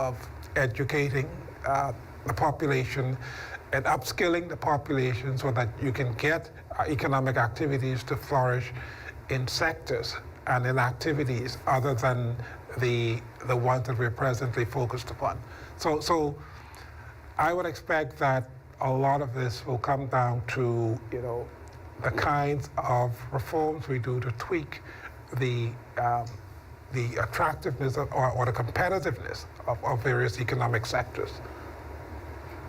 of educating the population and upskilling the population so that you can get economic activities to flourish in sectors and in activities other than the ones that we're presently focused upon. So I would expect that a lot of this will come down to, the kinds of reforms we do to tweak the attractiveness or the competitiveness of various economic sectors.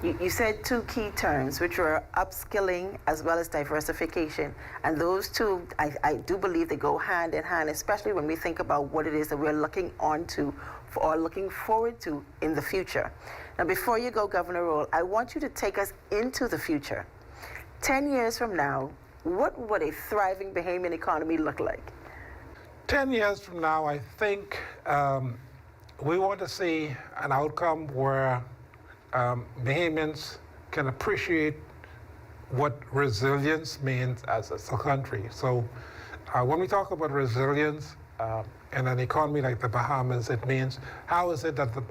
You said two key terms, which were upskilling as well as diversification. And those two, I do believe they go hand in hand, especially when we think about what it is that we're looking onto or looking forward to in the future. Now, before you go, Governor Roll, I want you to take us into the future. 10 years from now, what would a thriving Bahamian economy look like? 10 years from now, I think we want to see an outcome where Bahamians can appreciate what resilience means as a country. So when we talk about resilience in an economy like the Bahamas, it means how is the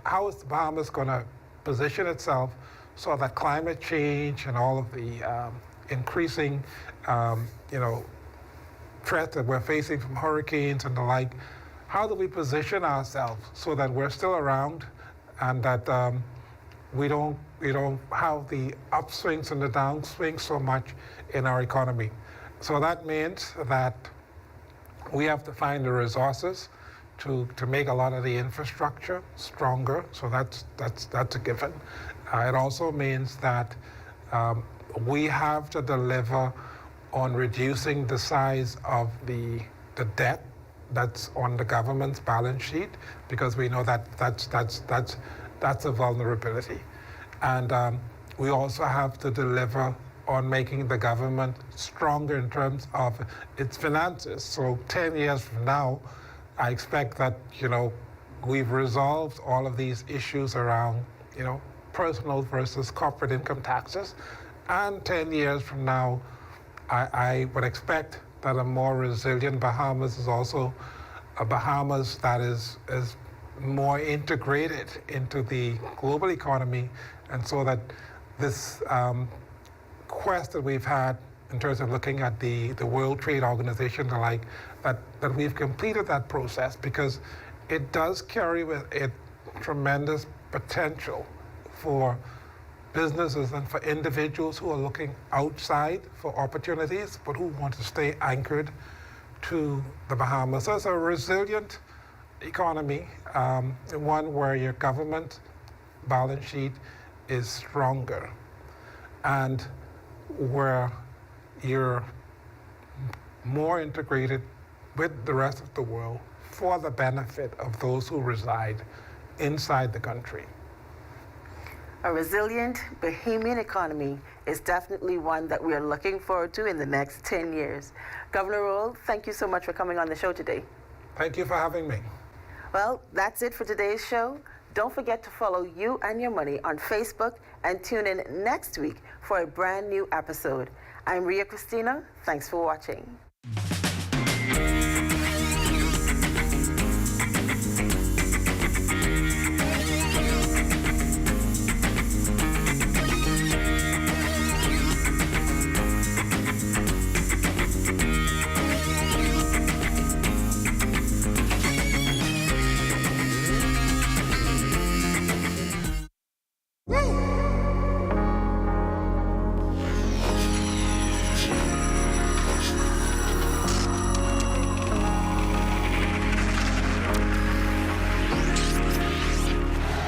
Bahamas going to position itself so that climate change and all of the increasing threats that we're facing from hurricanes and the like, how do we position ourselves so that we're still around and that we don't have the upswings and the downswings so much in our economy. So that means that we have to find the resources to make a lot of the infrastructure stronger. So that's a given. It also means that we have to deliver on reducing the size of the debt that's on the government's balance sheet, because we know that that's a vulnerability. And we also have to deliver on making the government stronger in terms of its finances. So 10 years from now, I expect that, we've resolved all of these issues around, personal versus corporate income taxes. And 10 years from now, I would expect that a more resilient Bahamas is also a Bahamas that is more integrated into the global economy, and so that this quest that we've had in terms of looking at the World Trade Organization and the like, that we've completed that process, because it does carry with it tremendous potential for businesses and for individuals who are looking outside for opportunities, but who want to stay anchored to the Bahamas. So it's a resilient economy, one where your government balance sheet is stronger and where you're more integrated with the rest of the world for the benefit of those who reside inside the country. A resilient Bahamian economy is definitely one that we are looking forward to in the next 10 years. Governor Roll, thank you so much for coming on the show today. Thank you for having me. Well, that's it for today's show. Don't forget to follow You and Your Money on Facebook and tune in next week for a brand new episode. I'm Ria Christina. Thanks for watching.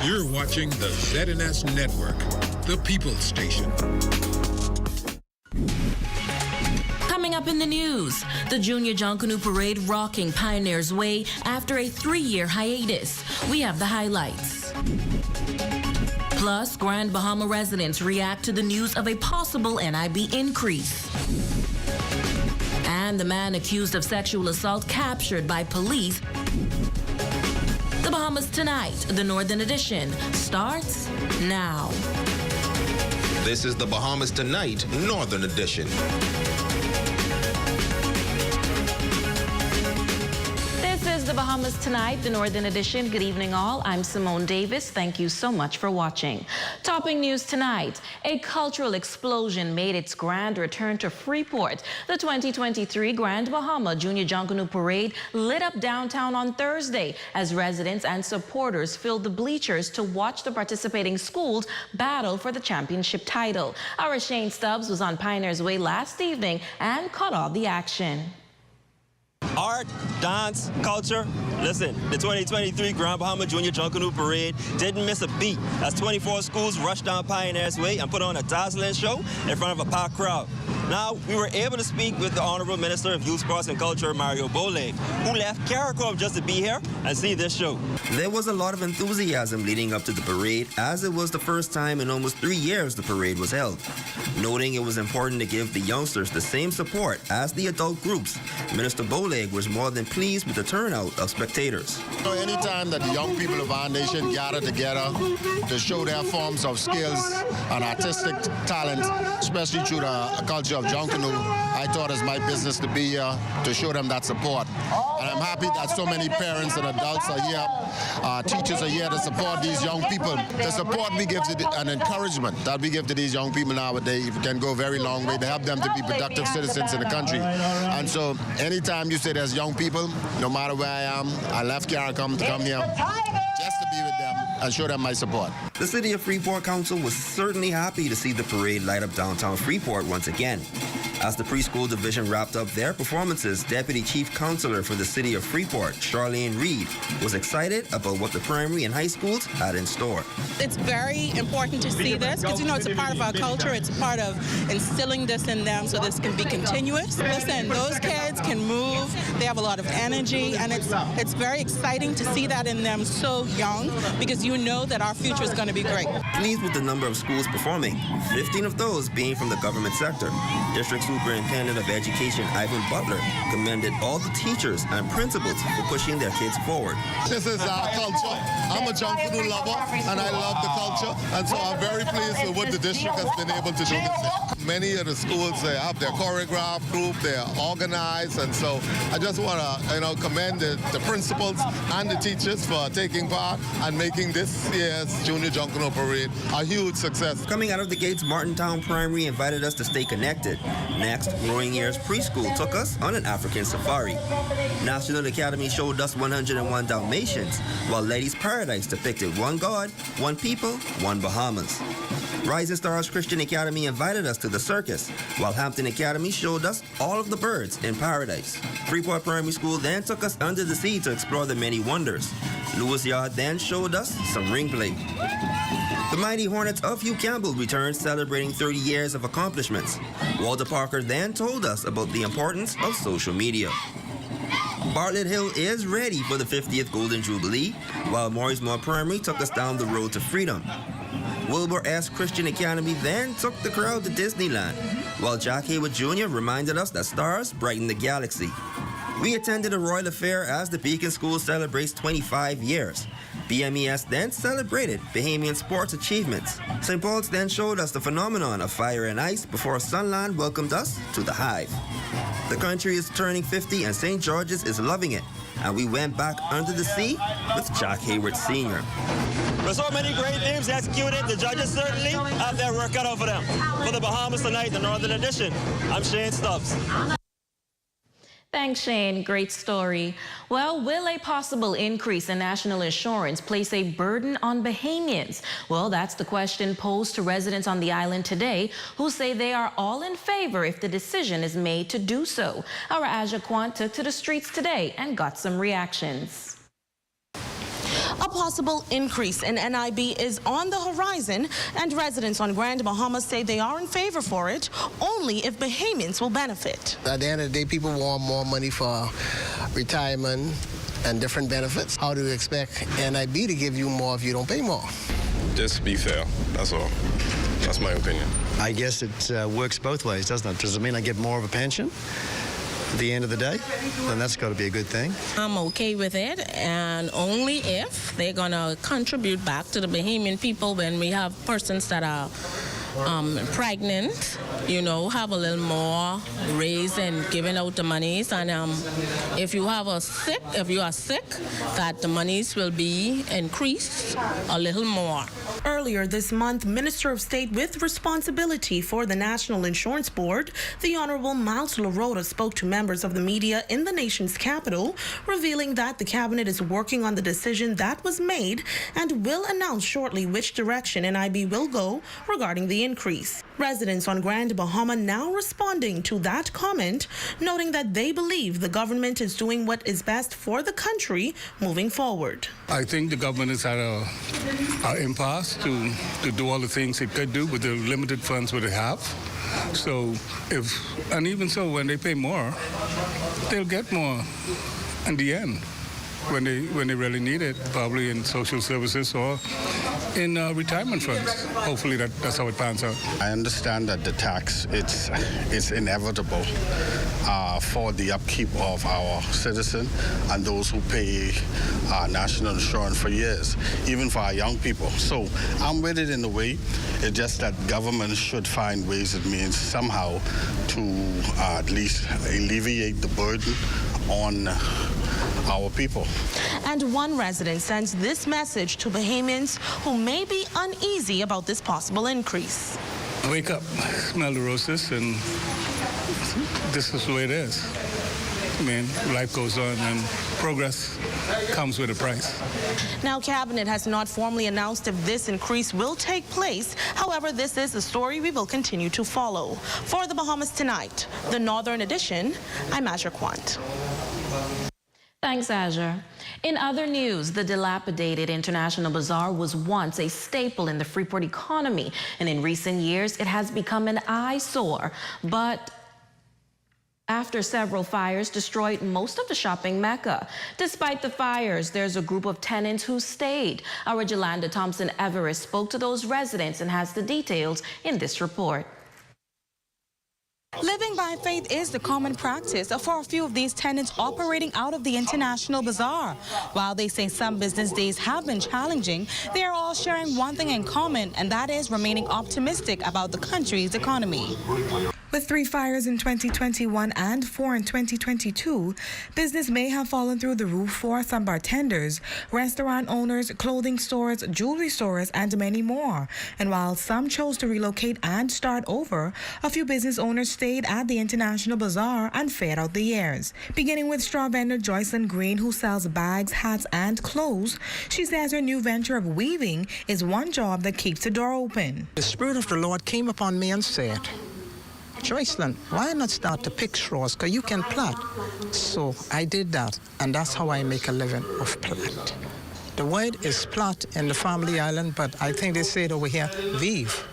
You're watching the ZNS Network, the People's Station. Coming up in the news, the Junior John Canoe Parade rocking Pioneer's Way after a 3-year hiatus. We have the highlights. Plus, Grand Bahama residents react to the news of a possible NIB increase. And the man accused of sexual assault captured by police. The Bahamas Tonight, the Northern Edition, starts now. This is the Bahamas Tonight, Northern Edition. This is the Bahamas Tonight, the Northern Edition. Good evening, all. I'm Simone Davis. Thank you so much for watching. Topping news tonight, a cultural explosion made its grand return to Freeport. The 2023 Grand Bahama Junior Junkanoo Parade lit up downtown on Thursday as residents and supporters filled the bleachers to watch the participating schools battle for the championship title. Our Shane Stubbs was on Pioneers Way last evening and caught all the action. Art, dance, culture. Listen, the 2023 Grand Bahama Junior Junkanoo Parade didn't miss a beat as 24 schools rushed down Pioneers Way and put on a dazzling show in front of a packed crowd. Now, we were able to speak with the Honorable Minister of Youth, Sports and Culture, Mario Boleg, who left CARICOM just to be here and see this show. There was a lot of enthusiasm leading up to the parade, as it was the first time in almost 3 years the parade was held. Noting it was important to give the youngsters the same support as the adult groups, Minister Boleg was more than pleased with the turnout of spectators. Anytime that the young people of our nation gather together to show their forms of skills and artistic talent, especially through the culture of Junkanoo, I thought it's my business to be here to show them that support. And I'm happy that so many parents and adults are here, teachers are here to support these young people. The support we give to and encouragement that we give to these young people nowadays can go a very long way to help them to be productive citizens in the country. And so anytime you say there's young people, no matter where I am, I left CARICOM to come here just to be with them and show them my support. The City of Freeport Council was certainly happy to see the parade light up downtown Freeport once again. As the preschool division wrapped up their performances, Deputy Chief Counselor for the City of Freeport, Charlene Reed, was excited about what the primary and high schools had in store. It's very important to see this because, you know, it's a part of our culture. It's a part of instilling this in them so this can be continuous. Listen, those kids can move. They have a lot of energy, and it's very exciting to see that in them so young because you know that our future is going to be great. Pleased with the number of schools performing, 15 of those being from the government sector. District Superintendent of Education Ivan Butler commended all the teachers and principals for pushing their kids forward. This is our culture. I'm a Junkanoo lover, and I love the culture, and so I'm very pleased with what the district has been able to do this year. Many of the schools, they have their choreographed group, they're organized, and so I just want to commend the principals and the teachers for taking part and making this year's Junior Junkanoo Parade a huge success. Coming out of the gates, Martintown Primary invited us to stay connected. Next, Growing Years Preschool took us on an African safari. National Academy showed us 101 Dalmatians, while Ladies Paradise depicted one God, one people, one Bahamas. Rising Stars Christian Academy invited us to the circus, while Hampton Academy showed us all of the birds in paradise. Freeport Primary School then took us under the sea to explore the many wonders. Lewis Yard then showed us some ring play. The Mighty Hornets of Hugh Campbell returned, celebrating 30 years of accomplishments. Walter Parker then told us about the importance of social media. Bartlett Hill is ready for the 50th Golden Jubilee, while Morrismore Primary took us down the road to freedom. Wilbur S. Christian Academy then took the crowd to Disneyland, while Jack Hayward Jr. reminded us that stars brighten the galaxy. We attended a royal affair as the Beacon School celebrates 25 years. BMES then celebrated Bahamian sports achievements. St. Paul's then showed us the phenomenon of fire and ice before Sunland welcomed us to the Hive. The country is turning 50 and St. George's is loving it. And we went back under the sea with Jack Hayward Sr. With so many great names executed, the judges certainly have their work cut out for them. For the Bahamas Tonight, the Northern Edition, I'm Shane Stubbs. Thanks, Shane. Great story. Well, will a possible increase in national insurance place a burden on Bahamians? Well, that's the question posed to residents on the island today, who say they are all in favor if the decision is made to do so. Our Aja Quant took to the streets today and got some reactions. A possible increase in NIB is on the horizon, and residents on Grand Bahama say they are in favor for it only if Bahamians will benefit. At the end of the day, people want more money for retirement and different benefits. How do you expect NIB to give you more if you don't pay more? Just be fair, that's all. That's my opinion. I guess it works both ways, doesn't it? Does it mean I get more of a pension at the end of the day? Then that's got to be a good thing. I'm okay with it, and only if they're going to contribute back to the Bahamian people when we have persons that are pregnant, have a little more raise in giving out the monies. And if you are sick, that the monies will be increased a little more. Earlier this month, Minister of State with responsibility for the National Insurance Board, the Honorable Miles LaRota, spoke to members of the media in the nation's capital, revealing that the cabinet is working on the decision that was made and will announce shortly which direction NIB will go regarding the increase. Residents on Grand Bahama now responding to that comment, noting that they believe the government is doing what is best for the country moving forward. I think the government has had an impasse to do all the things it could do with the limited funds that it have. So even so, when they pay more, they'll get more in the end when they really need it, probably in social services or in retirement funds. Hopefully that's how it pans out. I understand that the tax, it's inevitable for the upkeep of our citizen and those who pay national insurance for years, even for our young people. So I'm with it in a way. It's just that government should find ways and means somehow to at least alleviate the burden on our people. And one resident sends this message to Bahamians who may be uneasy about this possible increase. Wake up, smell the roses, and this is the way it is. I mean, life goes on and progress comes with a price. Now, Cabinet has not formally announced if this increase will take place. However, this is a story we will continue to follow. For the Bahamas Tonight, the Northern Edition, I'm Azure Quant. Thanks, Azure. In other news, the dilapidated International Bazaar was once a staple in the Freeport economy, and in recent years, it has become an eyesore. But after several fires destroyed most of the shopping mecca. Despite the fires, there's a group of tenants who stayed. Our Jolanda Thompson-Everest spoke to those residents and has the details in this report. Living by faith is the common practice for a few of these tenants operating out of the International Bazaar. While they say some business days have been challenging, they are all sharing one thing in common, and that is remaining optimistic about the country's economy. With 3 fires in 2021 and 4 in 2022, business may have fallen through the roof for some bartenders, restaurant owners, clothing stores, jewelry stores, and many more. And while some chose to relocate and start over, a few business owners stayed at the International Bazaar and fared out the years. Beginning with straw vendor Joycelyn Green, who sells bags, hats, and clothes, she says her new venture of weaving is one job that keeps the door open. The Spirit of the Lord came upon me and said, Joycelyn, why not start to pick straws? Because you can plait. So I did that, and that's how I make a living of plait. The word is plait in the family island, but I think they say it over here, weave.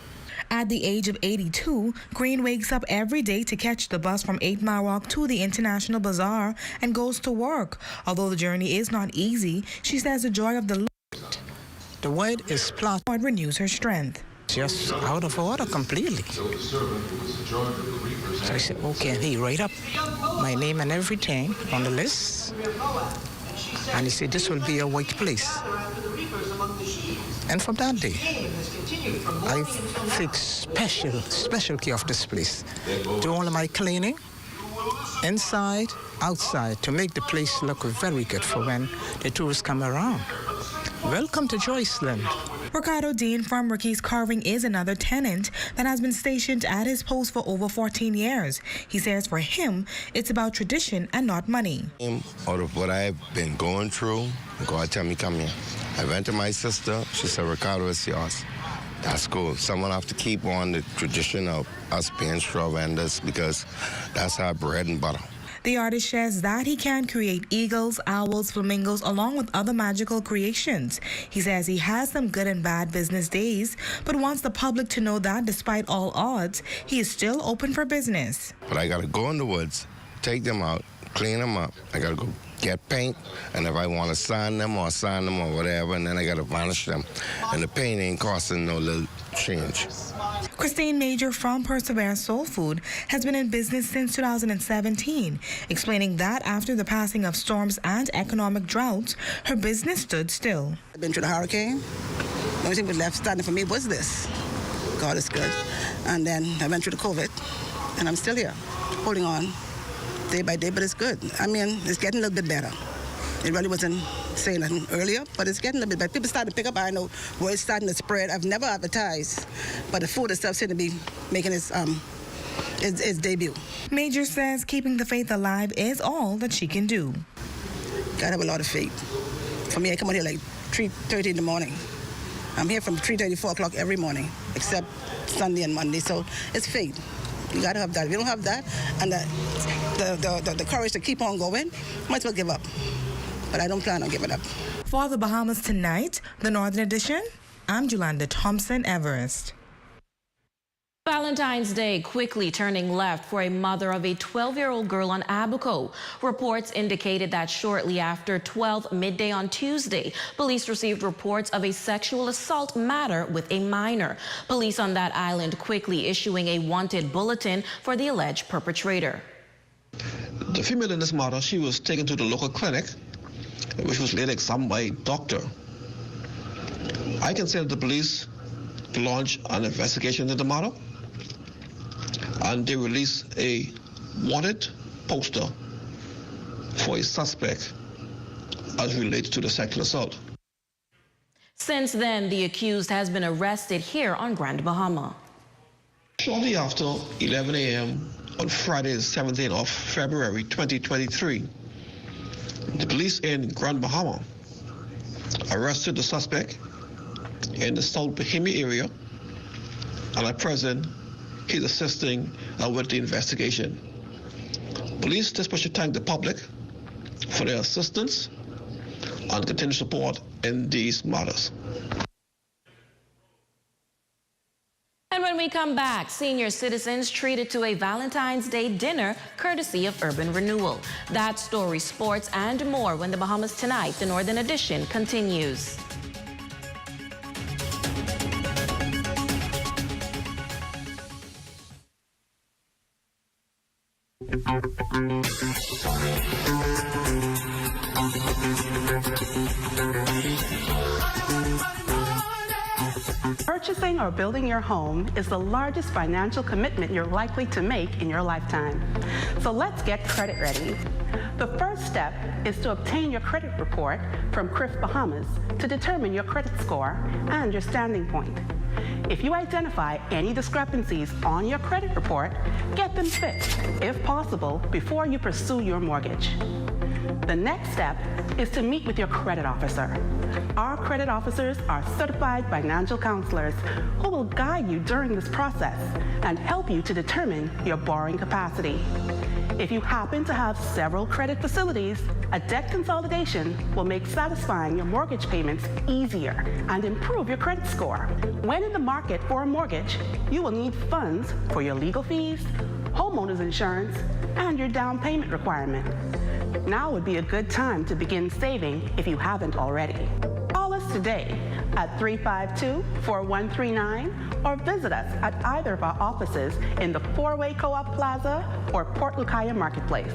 At the age of 82, Green wakes up every day to catch the bus from 8 Mile Walk to the International Bazaar and goes to work. Although the journey is not easy, she says the joy of the Lord. The word is plait. Renews her strength. Just out of order completely. So I said, okay, and he write up my name and everything on the list. And he said, this will be a white place. And from that day, I take special care of this place. Do all of my cleaning, inside, outside, to make the place look very good for when the tourists come around. Welcome to Joycelyn. Ricardo Dean from Ricky's Carving is another tenant that has been stationed at his post for over 14 years. He says for him, it's about tradition and not money. Out of what I've been going through, God tell me, come here. I went to my sister. She said, Ricardo, it's yours. That's cool. Someone have to keep on the tradition of us being straw vendors because that's our bread and butter. The artist shares that he can create eagles, owls, flamingos, along with other magical creations. He says he has some good and bad business days, but wants the public to know that despite all odds, he is still open for business. But I got to go in the woods, take them out, clean them up. I got to go get paint, and if I want to sign them or whatever, and then I got to varnish them. And the paint ain't costing no little change. Christine Major from Perseverance Soul Food has been in business since 2017, explaining that after the passing of storms and economic droughts, her business stood still. I've been through the hurricane. The only thing that was left standing for me was this. God is good. And then I went through the COVID, and I'm still here, holding on day by day, but it's good. I mean, it's getting a little bit better. It really wasn't saying nothing earlier, but it's getting a little bit better. People starting to pick up. I know where it's starting to spread. I've never advertised, but the food and stuff seem to be making its debut. Major says keeping the faith alive is all that she can do. Gotta have a lot of faith. For me, I come out here like 3:30 in the morning. I'm here from 3:30, 4 o'clock every morning, except Sunday and Monday. So it's faith. You gotta have that. If you don't have that, and the courage to keep on going, might as well give up. But I don't plan on giving up. For the Bahamas Tonight, the Northern Edition, I'm Jolanda Thompson Everest. Valentine's Day quickly turning left for a mother of a 12-year-old girl on Abaco. Reports indicated that shortly after 12 midday on Tuesday, police received reports of a sexual assault matter with a minor. Police on that island quickly issuing a wanted bulletin for the alleged perpetrator. The female in this matter, she was taken to the local clinic, which was later examined by a doctor. I can say that the police launched an investigation into the matter, and they released a wanted poster for a suspect as related to the sexual assault. Since then, the accused has been arrested here on Grand Bahama. Shortly after 11 a.m. on Friday, the 17th of February 2023, the police in Grand Bahama arrested the suspect in the South Bahama area, and at present, he's assisting with the investigation. Police especially thank the public for their assistance and continued support in these matters. And when we come back, senior citizens treated to a Valentine's Day dinner courtesy of Urban Renewal. That story, sports, and more when the Bahamas Tonight, the Northern Edition, continues. Purchasing or building your home is the largest financial commitment you're likely to make in your lifetime. So let's get credit ready. The first step is to obtain your credit report from CRIF Bahamas to determine your credit score and your standing point. If you identify any discrepancies on your credit report, get them fixed, if possible, before you pursue your mortgage. The next step is to meet with your credit officer. Our credit officers are certified financial counselors who will guide you during this process and help you to determine your borrowing capacity. If you happen to have several credit facilities, a debt consolidation will make satisfying your mortgage payments easier and improve your credit score. When in the market for a mortgage, you will need funds for your legal fees, homeowners insurance, and your down payment requirement. Now would be a good time to begin saving if you haven't already. Call us today at 352-4139 or visit us at either of our offices in the Four-Way Co-op Plaza or Port Lucaya Marketplace.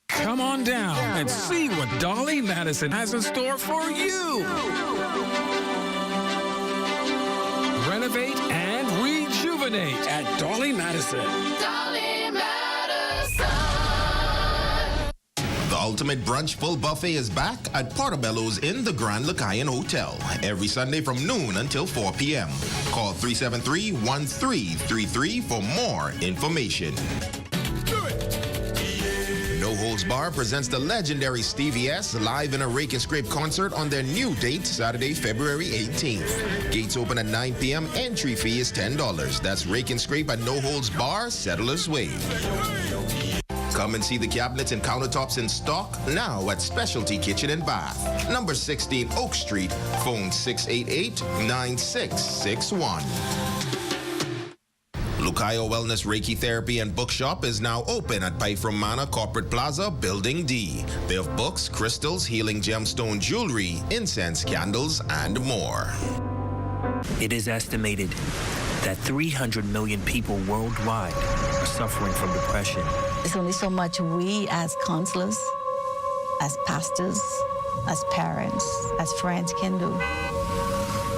Come on down and see what Dolly Madison has in store for you. Renovate and rejuvenate at Dolly Madison. Dolly Madison. The ultimate brunch full buffet is back at Portobello's in the Grand Lucayan Hotel every Sunday from noon until 4 p.m. Call 373-1333 for more information. No Holds Bar presents the legendary Stevie S live in a Rake and Scrape concert on their new date, Saturday, February 18th. Gates open at 9 p.m. Entry fee is $10. That's Rake and Scrape at No Holds Bar, Settlers Way. Come and see the cabinets and countertops in stock now at Specialty Kitchen and Bath, number 16 Oak Street, phone 688-9661. Lucayo Wellness Reiki Therapy and Bookshop is now open at Pyfrom Manor Corporate Plaza, Building D. They have books, crystals, healing gemstone jewelry, incense, candles, and more. It is estimated that 300 million people worldwide are suffering from depression. There's only so much we as counselors, as pastors, as parents, as friends can do.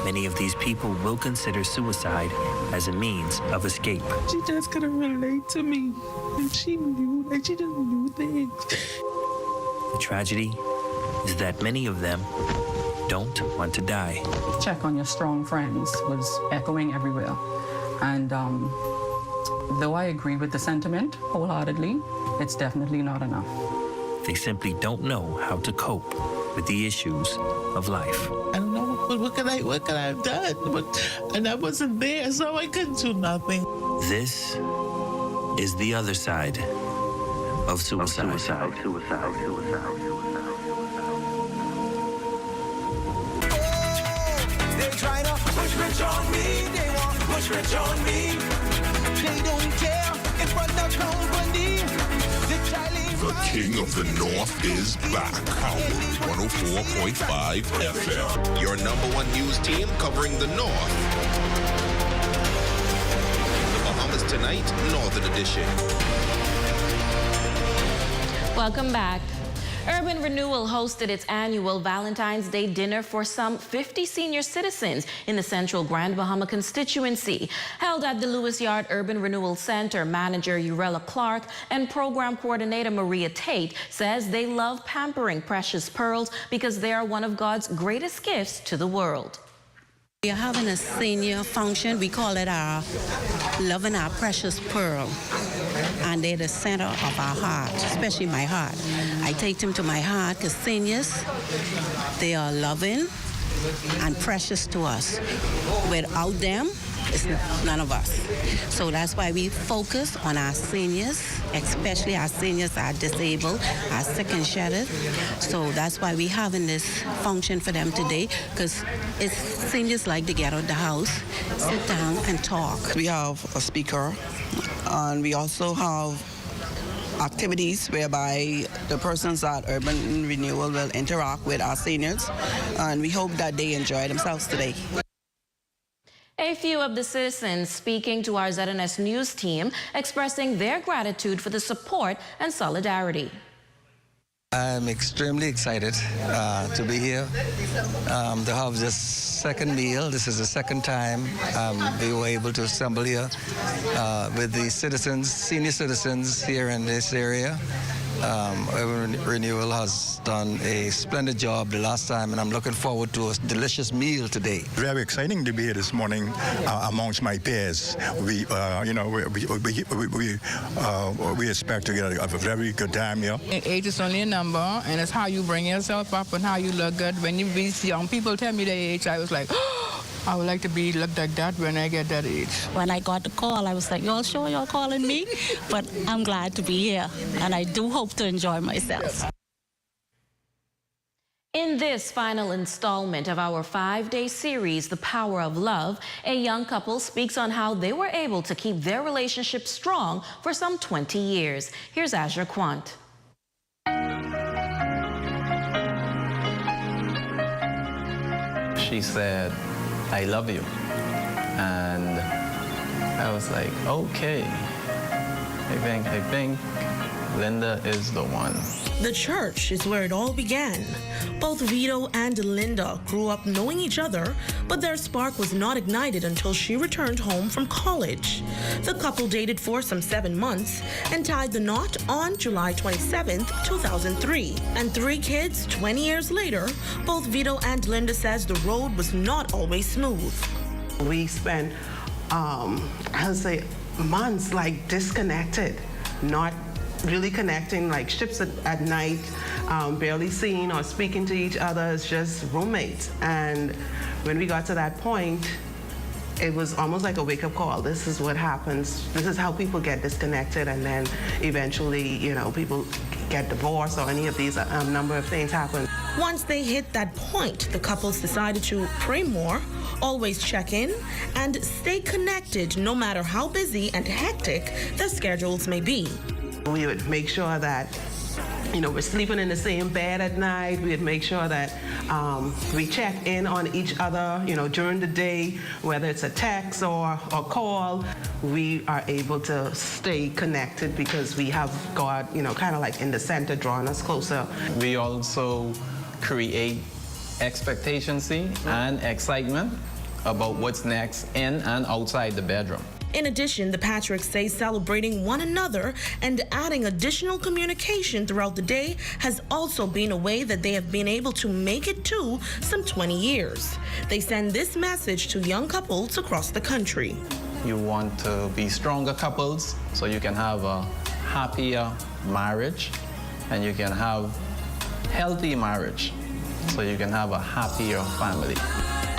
Many of these people will consider suicide as a means of escape. She just couldn't relate to me. And she knew, like she just knew things. The tragedy is that many of them don't want to die. Check on your strong friends was echoing everywhere. And though I agree with the sentiment wholeheartedly, it's definitely not enough. They simply don't know how to cope with the issues of life. I don't know what could I have done? And I wasn't there, so I couldn't do nothing. This is the other side of suicide. They try to push rich on me. They want to push rich on me. They don't care in front of company. The King of the North is back. Howard 104.5 FM. Your #1 news team covering the North. The Bahamas Tonight, Northern Edition. Welcome back. Urban Renewal hosted its annual Valentine's Day dinner for some 50 senior citizens in the Central Grand Bahama constituency. Held at the Lewis Yard Urban Renewal Center, manager Urella Clark and program coordinator Maria Tate says they love pampering precious pearls because they are one of God's greatest gifts to the world. We are having a senior function. We call it our Loving Our Precious Pearl. And they're the center of our heart, especially my heart. I take them to my heart because seniors, they are loving and precious to us. Without them, it's none of us. So that's why we focus on our seniors, especially our seniors are disabled, are sick and shattered. So that's why we're having this function for them today, because it's seniors like to get out of the house, sit down and talk. We have a speaker, and we also have activities whereby the persons at Urban Renewal will interact with our seniors, and we hope that they enjoy themselves today. A few of the citizens speaking to our ZNS News team expressing their gratitude for the support and solidarity. I'm extremely excited to be here, to have this second meal. This is the second time we were able to assemble here with the citizens, senior citizens here in this area. Urban Renewal has done a splendid job the last time, and I'm looking forward to a delicious meal today. Very exciting to be here this morning amongst my peers. We expect to get a very good time here. Age is only a number, and it's how you bring yourself up and how you look good. When these young people tell me their age, I was like, I would like to be looked like that when I get that age. When I got the call, I was like, y'all sure y'all calling me? But I'm glad to be here, and I do hope to enjoy myself. In this final installment of our 5-day series, The Power of Love, a young couple speaks on how they were able to keep their relationship strong for some 20 years. Here's Azure Quant. She said, I love you. And I was like, okay. I think Linda is the one. The church is where it all began. Both Vito and Linda grew up knowing each other, but their spark was not ignited until she returned home from college. The couple dated for some 7 months and tied the knot on July 27, 2003. And 3 kids 20 years later, both Vito and Linda says the road was not always smooth. We spent, I would say, months like disconnected, not really connecting, like ships at night, barely seeing or speaking to each other as just roommates. And when we got to that point, it was almost like a wake-up call. This is what happens. This is how people get disconnected, and then eventually, people get divorced or any of these number of things happen. Once they hit that point, the couples decided to pray more, always check in, and stay connected no matter how busy and hectic their schedules may be. We would make sure that we're sleeping in the same bed at night. We'd make sure that we check in on each other, during the day, whether it's a text or call. We are able to stay connected because we have God, kind of like in the center, drawing us closer. We also create expectancy and excitement about what's next in and outside the bedroom. In addition, the Patricks say celebrating one another and adding additional communication throughout the day has also been a way that they have been able to make it to some 20 years. They send this message to young couples across the country. You want to be stronger couples so you can have a happier marriage, and you can have healthy marriage so you can have a happier family.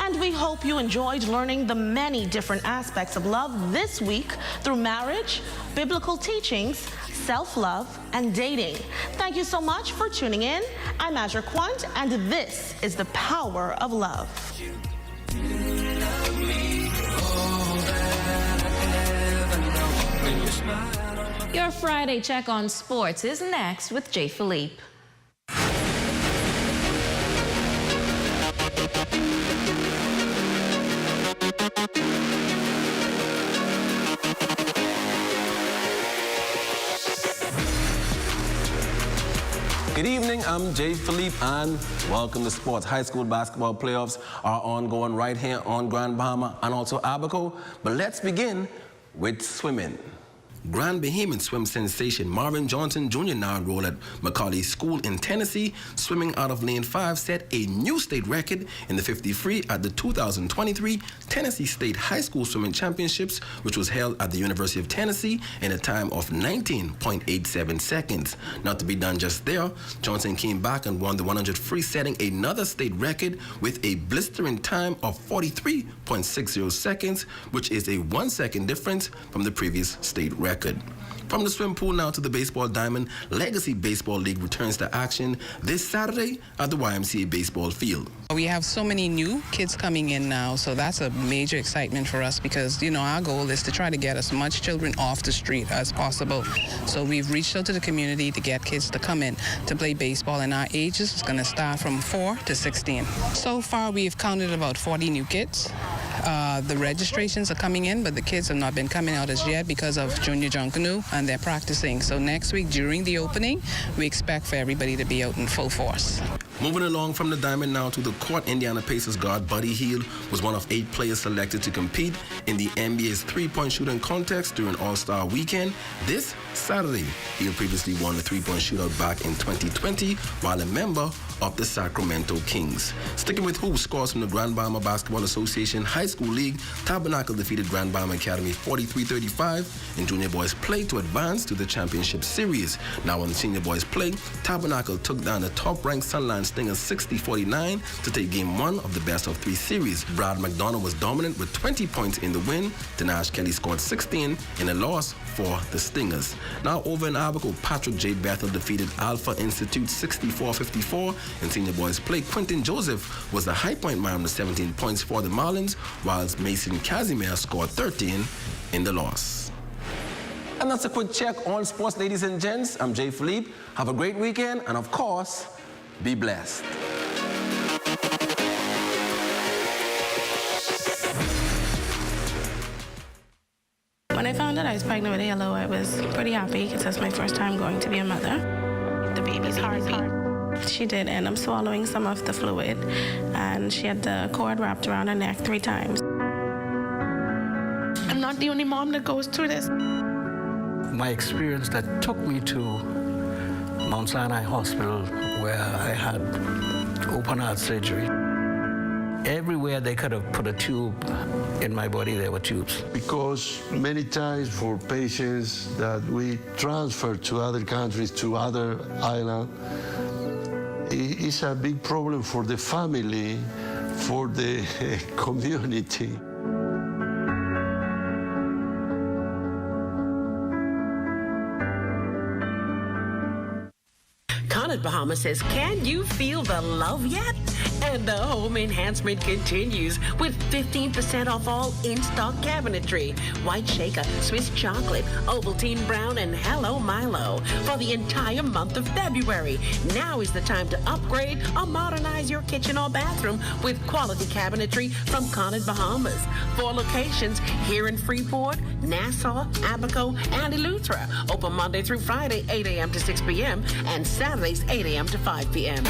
And we hope you enjoyed learning the many different aspects of love this week through marriage, biblical teachings, self-love, and dating. Thank you so much for tuning in. I'm Azure Quant, and this is The Power of Love. Your Friday check on sports is next with Jay Philippe. Good evening, I'm Jay Philippe, and welcome to sports. High school basketball playoffs are ongoing right here on Grand Bahama and also Abaco. But let's begin with swimming. Grand Bahamian swim sensation Marvin Johnson Jr. now enrolled at Macaulay School in Tennessee, swimming out of lane 5, set a new state record in the 50 free at the 2023 Tennessee State High School Swimming Championships, which was held at the University of Tennessee in a time of 19.87 seconds. Not to be done just there, Johnson came back and won the 100 free, setting another state record with a blistering time of 43.60 seconds, which is a 1 second difference from the previous state record. From the swim pool now to the baseball diamond, Legacy Baseball League returns to action this Saturday at the YMCA baseball field. We have so many new kids coming in now, so that's a major excitement for us because, our goal is to try to get as much children off the street as possible. So we've reached out to the community to get kids to come in to play baseball, and our ages is going to start from 4 to 16. So far, we've counted about 40 new kids. The registrations are coming in, but the kids have not been coming out as yet because of Junior Junkanoo, and they're practicing. So next week, during the opening, we expect for everybody to be out in full force. Moving along from the diamond now to the court, Indiana Pacers guard Buddy Hield was one of 8 players selected to compete in the NBA's three-point shooting contest during All-Star Weekend this Saturday. Hield previously won the three-point shootout back in 2020 while a member of the Sacramento Kings. Sticking with hoops, scores from the Grand Bahama Basketball Association High School League, Tabernacle defeated Grand Bahama Academy 43-35 in junior boys play to advance to the championship series. Now in senior boys play, Tabernacle took down the top-ranked Sunline Stingers 60-49 to take game 1 of the best-of-3 series. Brad McDonough was dominant with 20 points in the win. Tanash Kelly scored 16 in a loss for the Stingers. Now over in Abaco, Patrick J. Bethel defeated Alpha Institute 64-54 in senior boys play. Quentin Joseph was the high point man with 17 points for the Marlins, whilst Mason Casimir scored 13 in the loss. And that's a quick check on sports, ladies and gents. I'm Jay Philippe. Have a great weekend, and of course, be blessed. When I found out I was pregnant with Halo, I was pretty happy because that's my first time going to be a mother. The baby's heartbeat. She did end up swallowing some of the fluid, and she had the cord wrapped around her neck 3 times. I'm not the only mom that goes through this. My experience that took me to Mount Sinai Hospital, where I had open heart surgery. Everywhere they could have put a tube in my body, there were tubes. Because many times for patients that we transfer to other countries, to other islands, it's a big problem for the family, for the community. Bahamas says, can you feel the love yet? And the home enhancement continues with 15% off all in-stock cabinetry, white shaker, Swiss chocolate, Ovaltine brown, and Hello Milo for for the entire month of February. Now is the time to upgrade or modernize your kitchen or bathroom with quality cabinetry from Conard Bahamas. 4 locations here in Freeport, Nassau, Abaco, and Eleuthera. Open Monday through Friday, 8 a.m. to 6 p.m. and Saturdays, 8 a.m. to 5 p.m.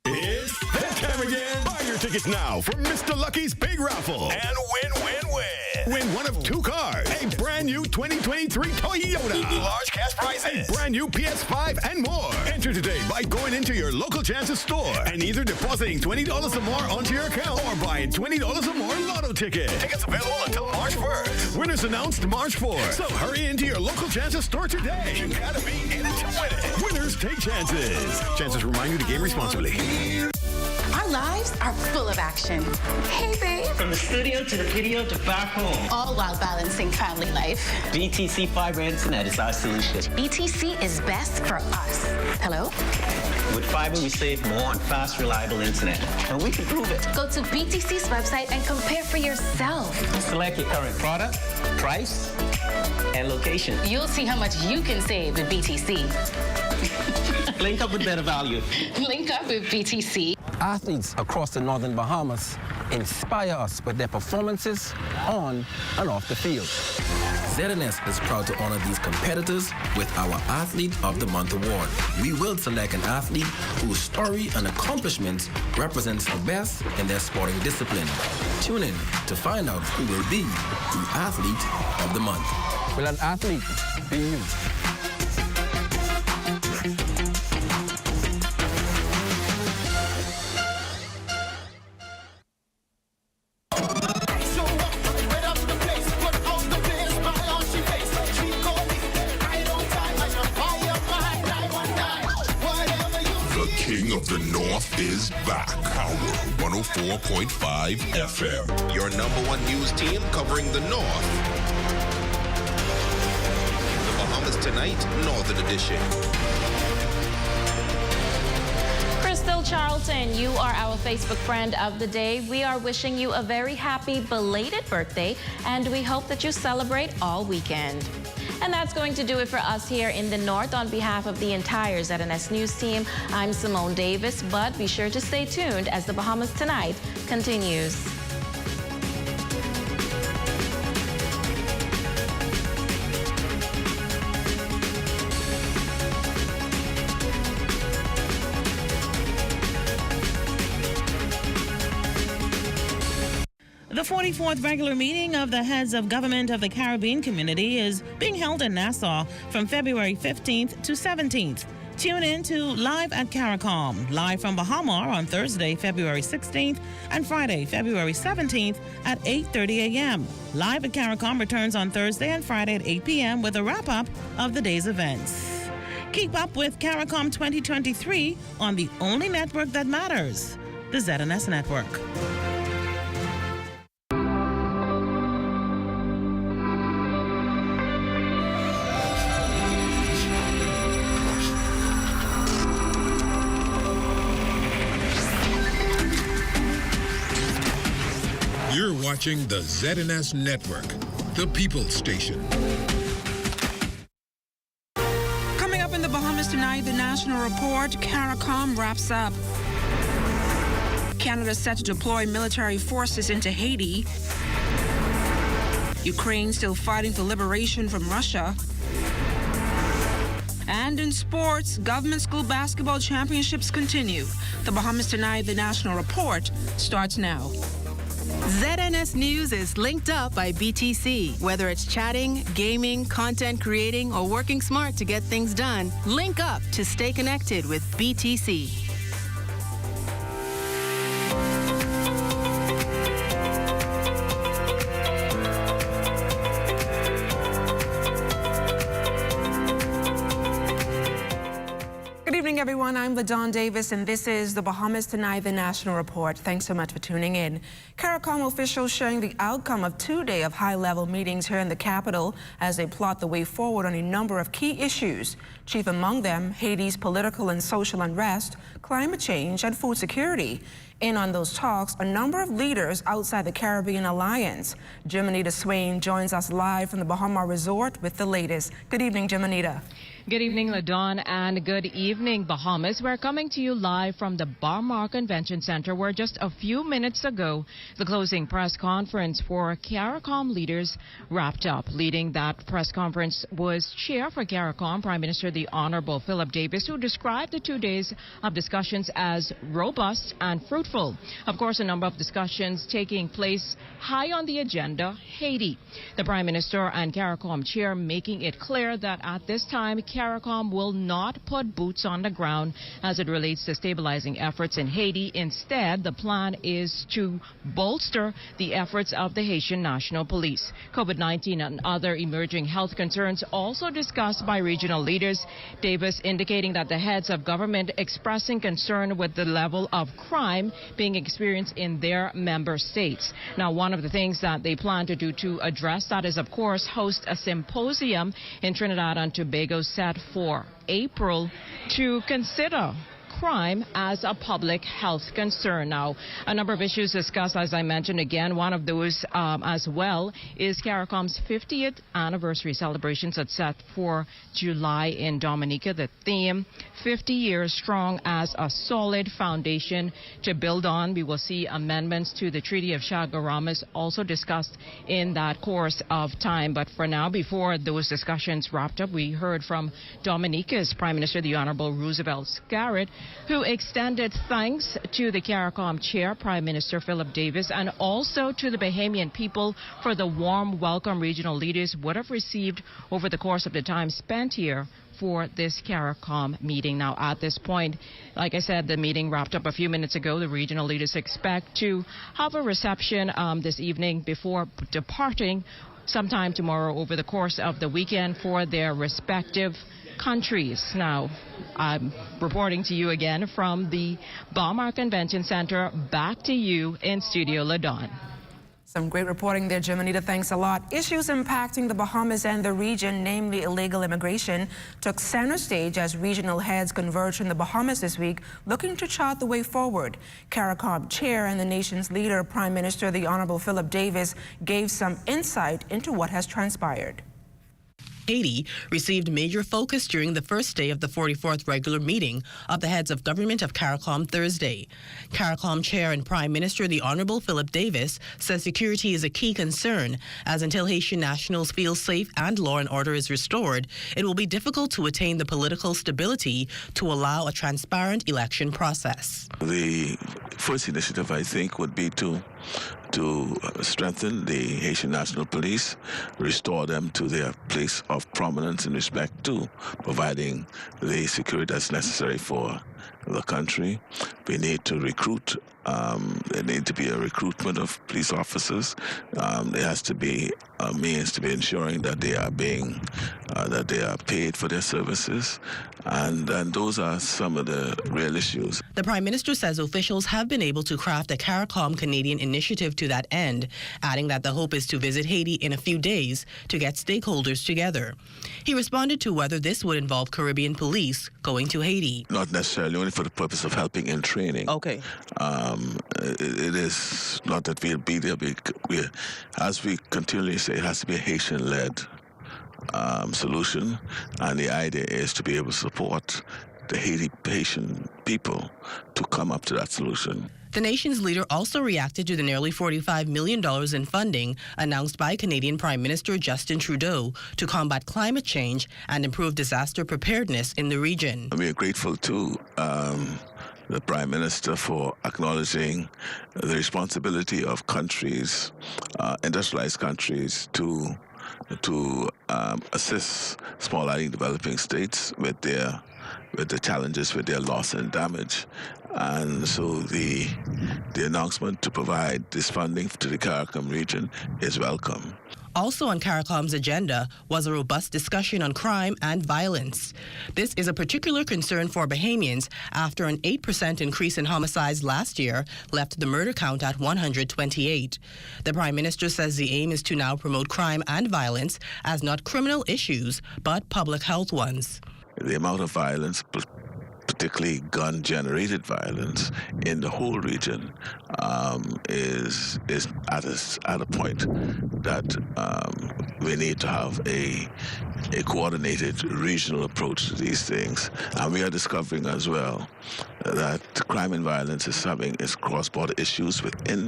It's that time again. Buy your tickets now for Mr. Lucky's Big Raffle and win, win, win. Win one of 2 cars, a brand new 2023 Toyota, large cash prizes, a brand new PS5, and more. Enter today by going into your local Chances store and either depositing $20 or more onto your account or buying $20 or more lotto tickets. Tickets available until March 1st. Winners announced March 4th. So hurry into your local Chances store today. You gotta be in it to win it. Winners take chances. Chances remind you to game responsibly. Our lives are full of action. Hey, babe. From the studio to the video to back home. All while balancing family life. BTC Fiber Internet is our solution. BTC is best for us. Hello? With fiber, we save more on fast, reliable internet. And we can prove it. Go to BTC's website and compare for yourself. Select your current product, price, and location. You'll see how much you can save with BTC. Link up with better value. Link up with BTC. Athletes across the northern Bahamas inspire us with their performances on and off the field. ZNS is proud to honor these competitors with our Athlete of the Month award. We will select an athlete whose story and accomplishments represents the best in their sporting discipline. Tune in to find out who will be the Athlete of the Month. Will an athlete be you? King of the North is back. Power 104.5 FM. Your #1 news team covering the North. The Bahamas Tonight, Northern Edition. Crystal Charlton, you are our Facebook friend of the day. We are wishing you a very happy belated birthday, and we hope that you celebrate all weekend. And that's going to do it for us here in the North. On behalf of the entire ZNS News team, I'm Simone Davis, but be sure to stay tuned as the Bahamas Tonight continues. The 44th regular meeting of the heads of government of the Caribbean community is being held in Nassau from February 15th to 17th. Tune in to Live at CARICOM, live from Bahamas on Thursday, February 16th and Friday, February 17th at 8:30 a.m. Live at CARICOM returns on Thursday and Friday at 8 p.m. with a wrap-up of the day's events. Keep up with CARICOM 2023 on the only network that matters, the ZNS Network. You're watching the ZNS Network, the People's Station. Coming up in the Bahamas tonight, the national report, CARICOM wraps up. Canada set to deploy military forces into Haiti. Ukraine still fighting for liberation from Russia. And in sports, government school basketball championships continue. The Bahamas Tonight, the national report, starts now. ZNS News is linked up by BTC. Whether it's chatting, gaming, content creating, or working smart to get things done, link up to stay connected with BTC. Good evening, everyone. I'm LaDawn Davis, and this is the Bahamas Tonight, the National Report. Thanks so much for tuning in. CARICOM officials sharing the outcome of 2 days of high-level meetings here in the capital as they plot the way forward on a number of key issues. Chief among them, Haiti's political and social unrest, climate change, and food security. In on those talks, a number of leaders outside the Caribbean Alliance. Jimonita Swain joins us live from the Bahamas Resort with the latest. Good evening, Jimonita. Good evening, LaDawn, and good evening, Bahamas. We're coming to you live from the Bahamas Convention Center, where just a few minutes ago, the closing press conference for CARICOM leaders wrapped up. Leading that press conference was Chair for CARICOM, Prime Minister the Honorable Philip Davis, who described the 2 days of discussions as robust and fruitful. Of course, a number of discussions taking place high on the agenda, Haiti. The Prime Minister and CARICOM Chair making it clear that at this time, CARICOM will not put boots on the ground as it relates to stabilizing efforts in Haiti. Instead, the plan is to bolster the efforts of the Haitian National Police. COVID-19 and other emerging health concerns also discussed by regional leaders. Davis indicating that the heads of government expressing concern with the level of crime being experienced in their member states. Now, one of the things that they plan to do to address that is, of course, host a symposium in Trinidad and Tobago set for April to consider crime as a public health concern. Now, a number of issues discussed, as I mentioned again. One of those as well is CARICOM's 50th anniversary celebrations that's set for July in Dominica. The theme, 50 years strong as a solid foundation to build on. We will see amendments to the Treaty of Chaguaramas also discussed in that course of time. But for now, before those discussions wrapped up, we heard from Dominica's Prime Minister, the Honorable Roosevelt Scarrett, who extended thanks to the CARICOM Chair, Prime Minister Philip Davis, and also to the Bahamian people for the warm welcome regional leaders would have received over the course of the time spent here for this CARICOM meeting. Now, at this point, like I said, the meeting wrapped up a few minutes ago. The regional leaders expect to have a reception this evening before departing sometime tomorrow over the course of the weekend for their respective countries. Now, I'm reporting to you again from the Bahamas Convention Center. Back to you in Studio LaDawn. Some great reporting there, Jimonita. Thanks a lot. Issues impacting the Bahamas and the region, namely illegal immigration, took center stage as regional heads converged in the Bahamas this week, looking to chart the way forward. CARICOM Chair and the nation's leader, Prime Minister the Honorable Philip Davis, gave some insight into what has transpired. Haiti received major focus during the first day of the 44th regular meeting of the heads of government of CARICOM Thursday. CARICOM Chair and Prime Minister the Honorable Philip Davis says security is a key concern, as until Haitian nationals feel safe and law and order is restored, it will be difficult to attain the political stability to allow a transparent election process. The first initiative, I think, would be to strengthen the Haitian National Police, restore them to their place of prominence in respect to providing the security that's necessary for the country. We need to recruit. There need to be a recruitment of police officers. There has to be a means to be ensuring that they are being that they are paid for their services, and those are some of the real issues. The Prime Minister says officials have been able to craft a CARICOM Canadian initiative to that end, adding that the hope is to visit Haiti in a few days to get stakeholders together. He responded to whether this would involve Caribbean police going to Haiti. Not necessarily, only for the purpose of helping in training. Okay. It is not that we'll be there. As we continually say, it has to be a Haitian-led solution, and the idea is to be able to support the Haitian people to come up to that solution. The nation's leader also reacted to the nearly $45 million in funding announced by Canadian Prime Minister Justin Trudeau to combat climate change and improve disaster preparedness in the region. We are grateful to the Prime Minister for acknowledging the responsibility of countries, industrialized countries, to assist small island developing states with the challenges with their loss and damage. And so the announcement to provide this funding to the CARICOM region is welcome. Also on CARICOM's agenda was a robust discussion on crime and violence. This is a particular concern for Bahamians after an 8% increase in homicides last year left the murder count at 128. The Prime Minister says the aim is to now promote crime and violence as not criminal issues, but public health ones. The amount of violence particularly gun-generated violence in the whole region, is at a point that we need to have a coordinated regional approach to these things. And we are discovering as well that crime and violence is cross-border issues within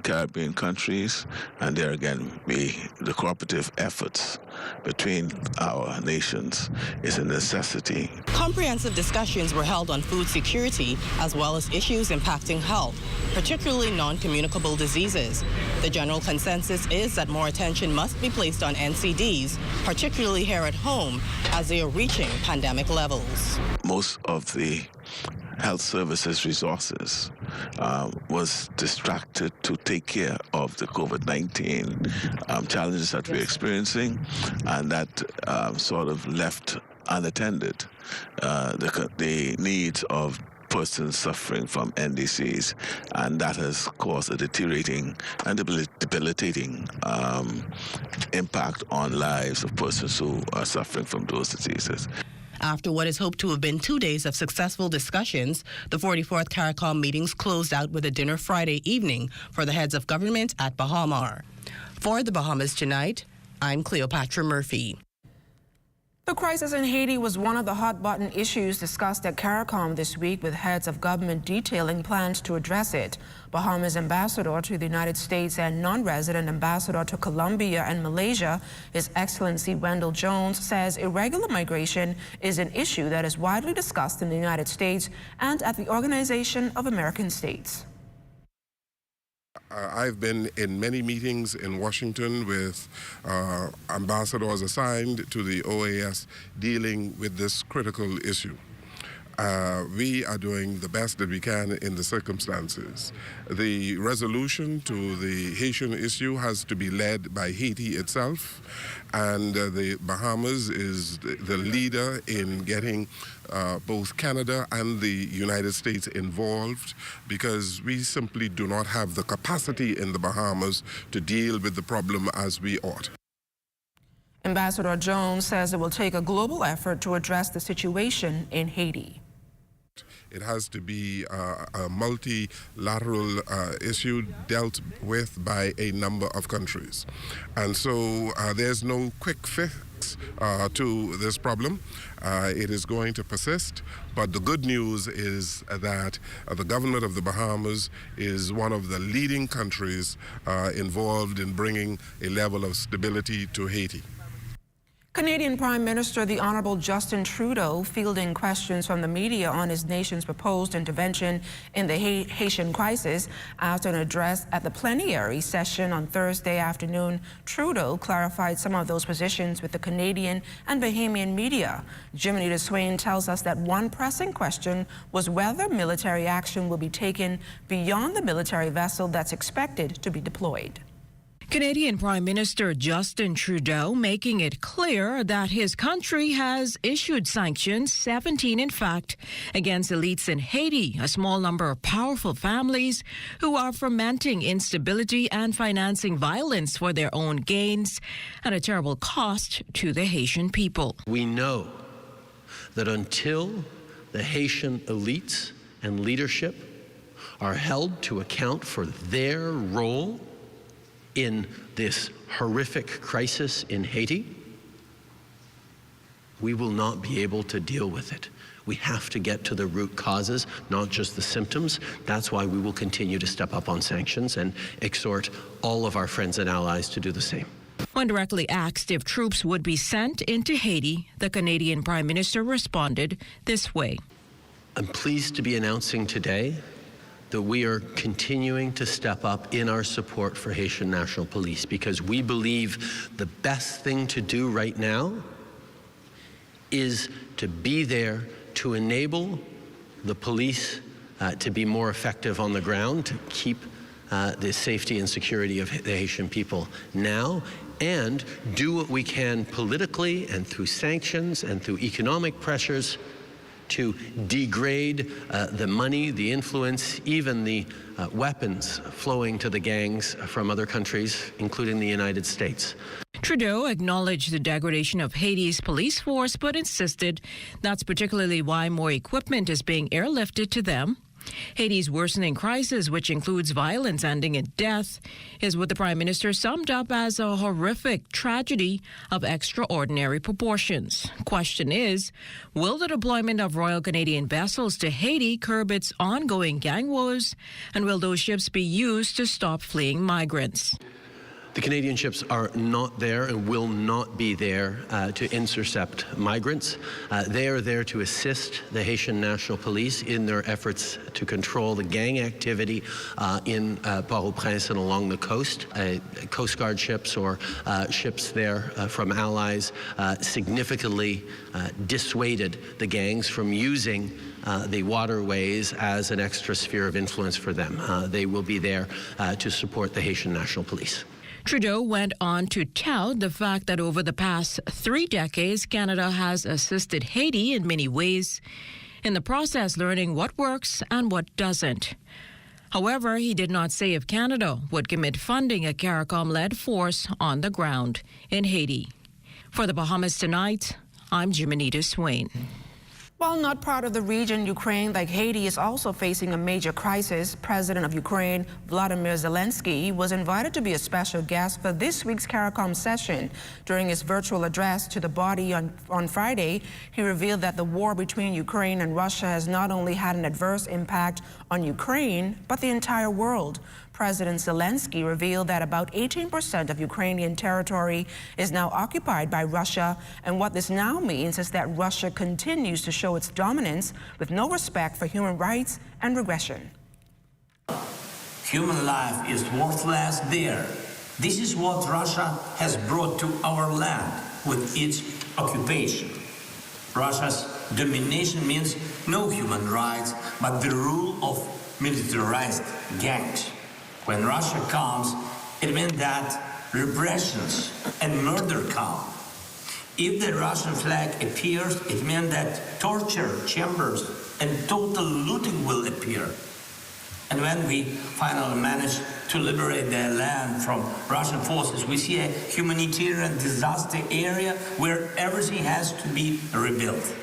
Caribbean countries, and there again, the cooperative efforts between our nations is a necessity. Comprehensive discussions were held on food security as well as issues impacting health, particularly non-communicable diseases. The general consensus is that more attention must be placed on NCDs, particularly here at home, as they are reaching pandemic levels. Most of the health services resources was distracted to take care of the COVID-19 challenges that we're experiencing, and that sort of left unattended the needs of persons suffering from NDCs, and that has caused a deteriorating and debilitating impact on lives of persons who are suffering from those diseases. After what is hoped to have been 2 days of successful discussions, the 44th CARICOM meetings closed out with a dinner Friday evening for the heads of government at Bahamas. For the Bahamas Tonight, I'm Cleopatra Murphy. The crisis in Haiti was one of the hot-button issues discussed at CARICOM this week, with heads of government detailing plans to address it. Bahamas ambassador to the United States and non-resident ambassador to Colombia and Malaysia, His Excellency Wendell Jones, says irregular migration is an issue that is widely discussed in the United States and at the Organization of American States. I've been in many meetings in Washington with ambassadors assigned to the OAS dealing with this critical issue. We are doing the best that we can in the circumstances. The resolution to the Haitian issue has to be led by Haiti itself, and the Bahamas is the leader in getting both Canada and the United States involved, because we simply do not have the capacity in the Bahamas to deal with the problem as we ought. Ambassador Jones says it will take a global effort to address the situation in Haiti. It has to be a multilateral issue dealt with by a number of countries. And so there's no quick fix to this problem. It is going to persist, but the good news is that the government of the Bahamas is one of the leading countries involved in bringing a level of stability to Haiti. Canadian Prime Minister the Honourable Justin Trudeau fielding questions from the media on his nation's proposed intervention in the Haitian crisis. After an address at the plenary session on Thursday afternoon, Trudeau clarified some of those positions with the Canadian and Bahamian media. Jiminy DeSwain tells us that one pressing question was whether military action will be taken beyond the military vessel that's expected to be deployed. Canadian Prime Minister Justin Trudeau making it clear that his country has issued sanctions, 17 in fact, against elites in Haiti, a small number of powerful families who are fomenting instability and financing violence for their own gains, at a terrible cost to the Haitian people. We know that until the Haitian elites and leadership are held to account for their role in this horrific crisis in Haiti, we will not be able to deal with it. We have to get to the root causes, not just the symptoms. That's why we will continue to step up on sanctions and exhort all of our friends and allies to do the same. When directly asked if troops would be sent into Haiti, the Canadian Prime Minister responded this way. I'm pleased to be announcing today that we are continuing to step up in our support for Haitian National Police, because we believe the best thing to do right now is to be there to enable the police to be more effective on the ground, to keep the safety and security of the Haitian people now, and do what we can politically and through sanctions and through economic pressures to degrade the money, the influence, even the weapons flowing to the gangs from other countries, including the United States. Trudeau acknowledged the degradation of Haiti's police force, but insisted that's particularly why more equipment is being airlifted to them. Haiti's worsening crisis, which includes violence ending in death, is what the Prime Minister summed up as a horrific tragedy of extraordinary proportions. Question is, will the deployment of Royal Canadian vessels to Haiti curb its ongoing gang wars, and will those ships be used to stop fleeing migrants? The Canadian ships are not there and will not be there to intercept migrants. They are there to assist the Haitian National Police in their efforts to control the gang activity in Port-au-Prince and along the coast. Coast Guard ships or ships there from allies significantly dissuaded the gangs from using the waterways as an extra sphere of influence for them. They will be there to support the Haitian National Police. Trudeau went on to tout the fact that over the past 3 decades, Canada has assisted Haiti in many ways, in the process learning what works and what doesn't. However, he did not say if Canada would commit funding a CARICOM-led force on the ground in Haiti. For the Bahamas Tonight, I'm Jimenita Swain. While not part of the region, Ukraine, like Haiti, is also facing a major crisis. President of Ukraine, Volodymyr Zelensky, was invited to be a special guest for this week's CARICOM session. During his virtual address to the body on Friday, he revealed that the war between Ukraine and Russia has not only had an adverse impact on Ukraine, but the entire world. President Zelensky revealed that about 18% of Ukrainian territory is now occupied by Russia, and what this now means is that Russia continues to show its dominance with no respect for human rights and regression. Human life is worthless there. This is what Russia has brought to our land with its occupation. Russia's domination means no human rights, but the rule of militarized gangs. When Russia comes, it means that repressions and murder come. If the Russian flag appears, it means that torture chambers and total looting will appear. And when we finally manage to liberate their land from Russian forces, we see a humanitarian disaster area where everything has to be rebuilt.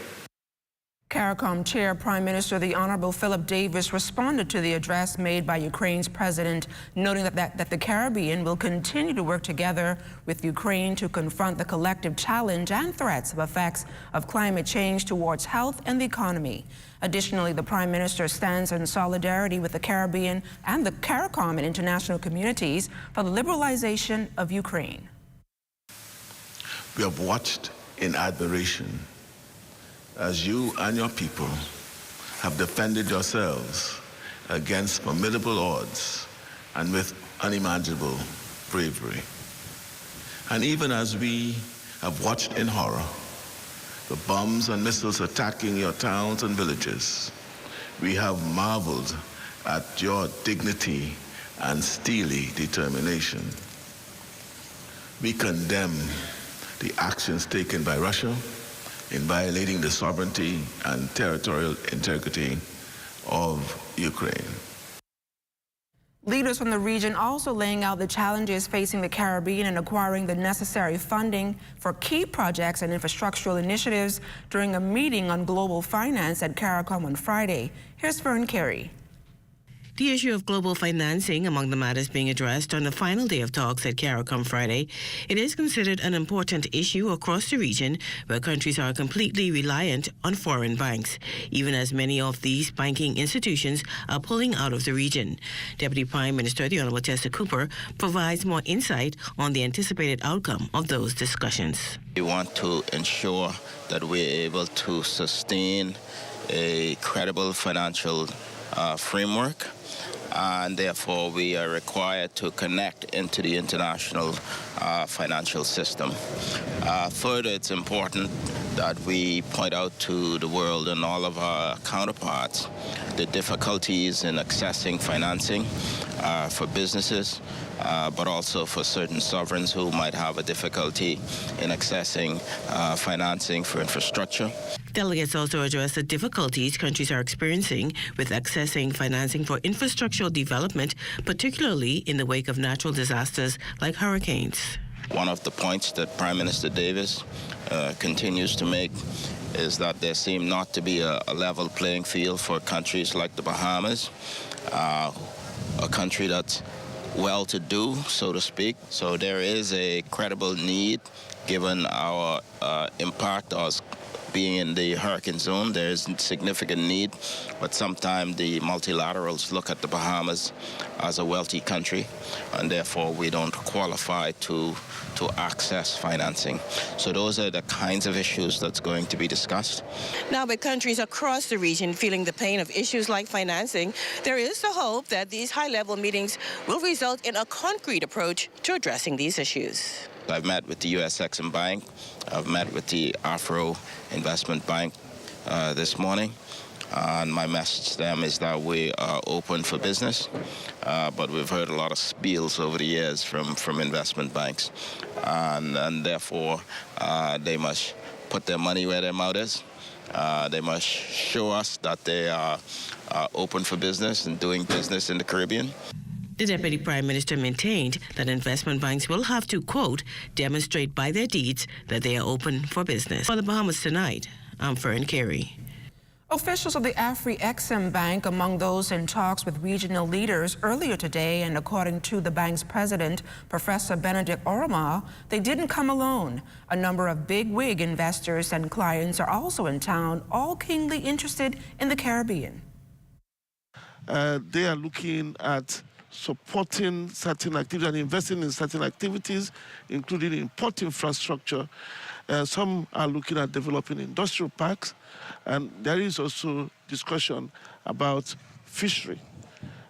CARICOM Chair, Prime Minister the Honorable Philip Davis responded to the address made by Ukraine's president, noting that the Caribbean will continue to work together with Ukraine to confront the collective challenge and threats of effects of climate change towards health and the economy. Additionally, the Prime Minister stands in solidarity with the Caribbean and the CARICOM and international communities for the liberalization of Ukraine. We have watched in admiration as you and your people have defended yourselves against formidable odds and with unimaginable bravery. And even as we have watched in horror the bombs and missiles attacking your towns and villages, we have marveled at your dignity and steely determination. We condemn the actions taken by Russia in violating the sovereignty and territorial integrity of Ukraine. Leaders from the region also laying out the challenges facing the Caribbean and acquiring the necessary funding for key projects and infrastructural initiatives during a meeting on global finance at CARICOM on Friday. Here's Fern Carey. The issue of global financing among the matters being addressed on the final day of talks at CARICOM Friday. It is considered an important issue across the region where countries are completely reliant on foreign banks, even as many of these banking institutions are pulling out of the region. Deputy Prime Minister the Honorable Tessa Cooper provides more insight on the anticipated outcome of those discussions. We want to ensure that we're able to sustain a credible financial framework, and therefore we are required to connect into the international financial system. Further, it's important that we point out to the world and all of our counterparts the difficulties in accessing financing for businesses, but also for certain sovereigns who might have a difficulty in accessing financing for infrastructure. Delegates also addressed the difficulties countries are experiencing with accessing financing for infrastructural development, particularly in the wake of natural disasters like hurricanes. One of the points that Prime Minister Davis continues to make is that there seems not to be a level playing field for countries like the Bahamas, a country that's well-to-do, so to speak. So there is a credible need, given our impact as being in the hurricane zone. There is significant need, but sometimes the multilaterals look at the Bahamas as a wealthy country, and therefore we don't qualify to access financing. So those are the kinds of issues that's going to be discussed. Now, with countries across the region feeling the pain of issues like financing, there is the hope that these high-level meetings will result in a concrete approach to addressing these issues. I've met with the U.S. Exim Bank. I've met with the Afro Investment Bank this morning. And my message to them is that we are open for business, but we've heard a lot of spiels over the years from investment banks. And therefore, they must put their money where their mouth is. They must show us that they are open for business and doing business in the Caribbean. The Deputy Prime Minister maintained that investment banks will have to, quote, demonstrate by their deeds that they are open for business. For the Bahamas Tonight, I'm Fern Carey. Officials of the Afri-Exim Bank among those in talks with regional leaders earlier today, and according to the bank's president, Professor Benedict Oromah, they didn't come alone. A number of big-wig investors and clients are also in town, all keenly interested in the Caribbean. They are looking at supporting certain activities and investing in certain activities, including in port infrastructure. Some are looking at developing industrial parks, and there is also discussion about fishery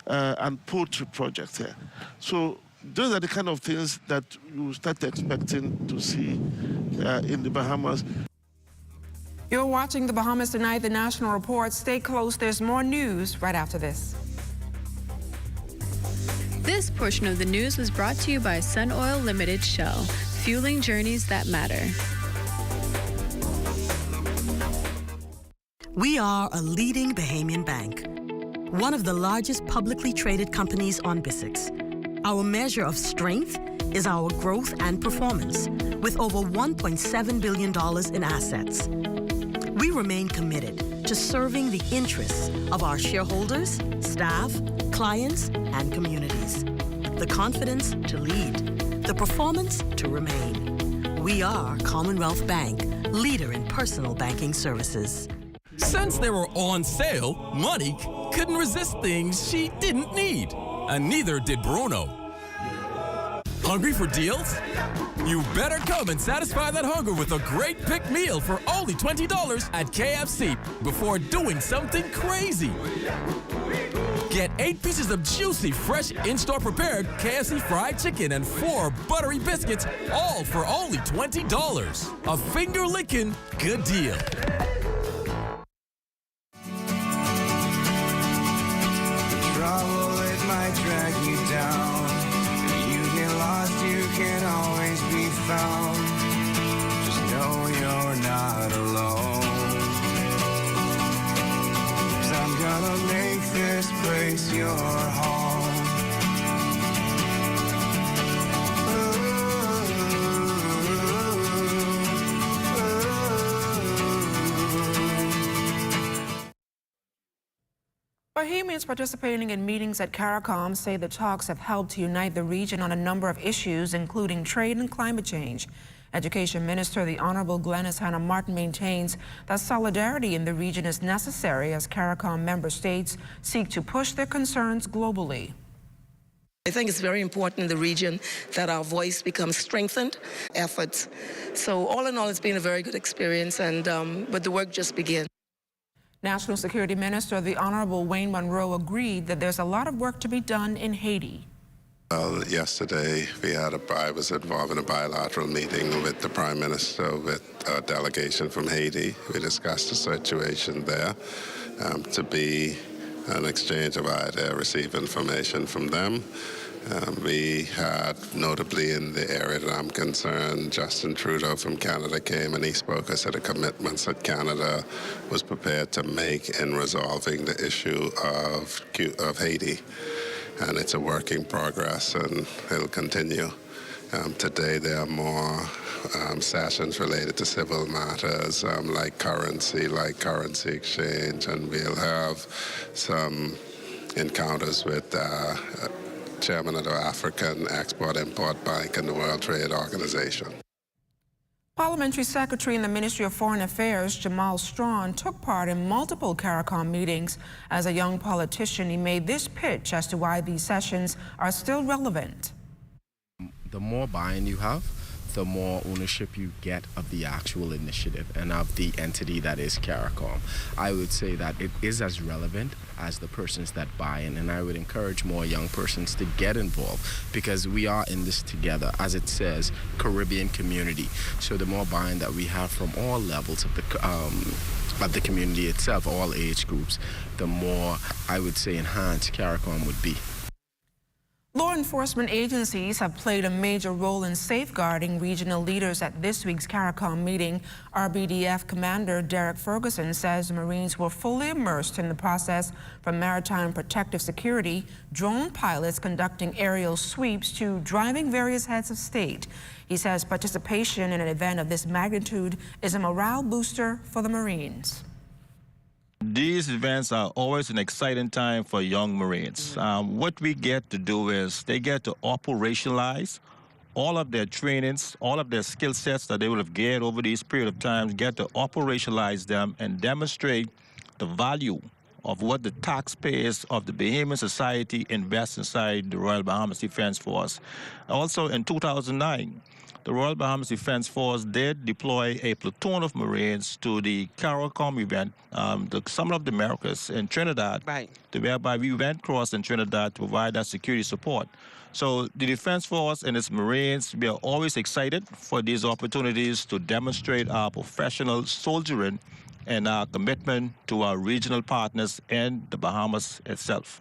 and poultry projects here. So those are the kind of things that you start expecting to see in the Bahamas. You're watching the Bahamas Tonight, the National Report. Stay close. There's more news right after this. This portion of the news was brought to you by Sun Oil Limited Shell, fueling journeys that matter. We are a leading Bahamian bank, one of the largest publicly traded companies on BISIX. Our measure of strength is our growth and performance, with over $1.7 billion in assets. We remain committed to serving the interests of our shareholders, staff, clients, and communities. The confidence to lead, the performance to remain. We are Commonwealth Bank, leader in personal banking services. Since they were on sale, Monique couldn't resist things she didn't need, and neither did Bruno. Hungry for deals? You better come and satisfy that hunger with a great pick meal for only $20 at KFC before doing something crazy. Get 8 pieces of juicy, fresh, in-store prepared KFC fried chicken and 4 buttery biscuits, all for only $20. A finger-licking good deal. Trouble, it might drag you down. If you get lost, you can always be found. Just know you're not alone. 'Cause I'm gonna make this place your home. Bahamians participating in meetings at CARICOM say the talks have helped to unite the region on a number of issues, including trade and climate change. Education Minister, the Honorable Glenys Hannah Martin, maintains that solidarity in the region is necessary as CARICOM member states seek to push their concerns globally. I think it's very important in the region that our voice becomes strengthened, efforts. So all in all, it's been a very good experience, and but the work just begins. National Security Minister, the Honorable Wayne Monroe, agreed that there's a lot of work to be done in Haiti. Well, yesterday I was involved in a bilateral meeting with the Prime Minister with a delegation from Haiti. We discussed the situation there to be an exchange of ideas, receive information from them. We had, notably in the area that I'm concerned, Justin Trudeau from Canada came and he spoke us of the commitments that Canada was prepared to make in resolving the issue of Haiti. And it's a work in progress, and it'll continue Today there are more sessions related to civil matters like currency exchange, and we'll have some encounters with Chairman of the African Export-Import Bank and the World Trade Organization. Parliamentary Secretary in the Ministry of Foreign Affairs, Jamal Strawn, took part in multiple CARICOM meetings. As a young politician, he made this pitch as to why these sessions are still relevant. The more buy-in you have, the more ownership you get of the actual initiative and of the entity that is CARICOM. I would say that it is as relevant as the persons that buy in, and I would encourage more young persons to get involved because we are in this together, as it says, Caribbean community. So the more buy-in that we have from all levels of the community itself, all age groups, the more, I would say, enhanced CARICOM would be. Law enforcement agencies have played a major role in safeguarding regional leaders at this week's CARICOM meeting. RBDF Commander Derek Ferguson says the Marines were fully immersed in the process, from maritime protective security, drone pilots conducting aerial sweeps, to driving various heads of state. He says participation in an event of this magnitude is a morale booster for the Marines. These events are always an exciting time for young Marines. What we get to do is they get to operationalize all of their trainings, all of their skill sets that they would have gained over these period of time, get to operationalize them and demonstrate the value of what the taxpayers of the Bahamian society invest inside the Royal Bahamas Defense Force. Also in 2009, the Royal Bahamas Defense Force did deploy a platoon of Marines to the CARICOM event, the Summit of the Americas in Trinidad, whereby we went across in Trinidad to provide that security support. So the Defense Force and its Marines, we are always excited for these opportunities to demonstrate our professional soldiering and our commitment to our regional partners and the Bahamas itself.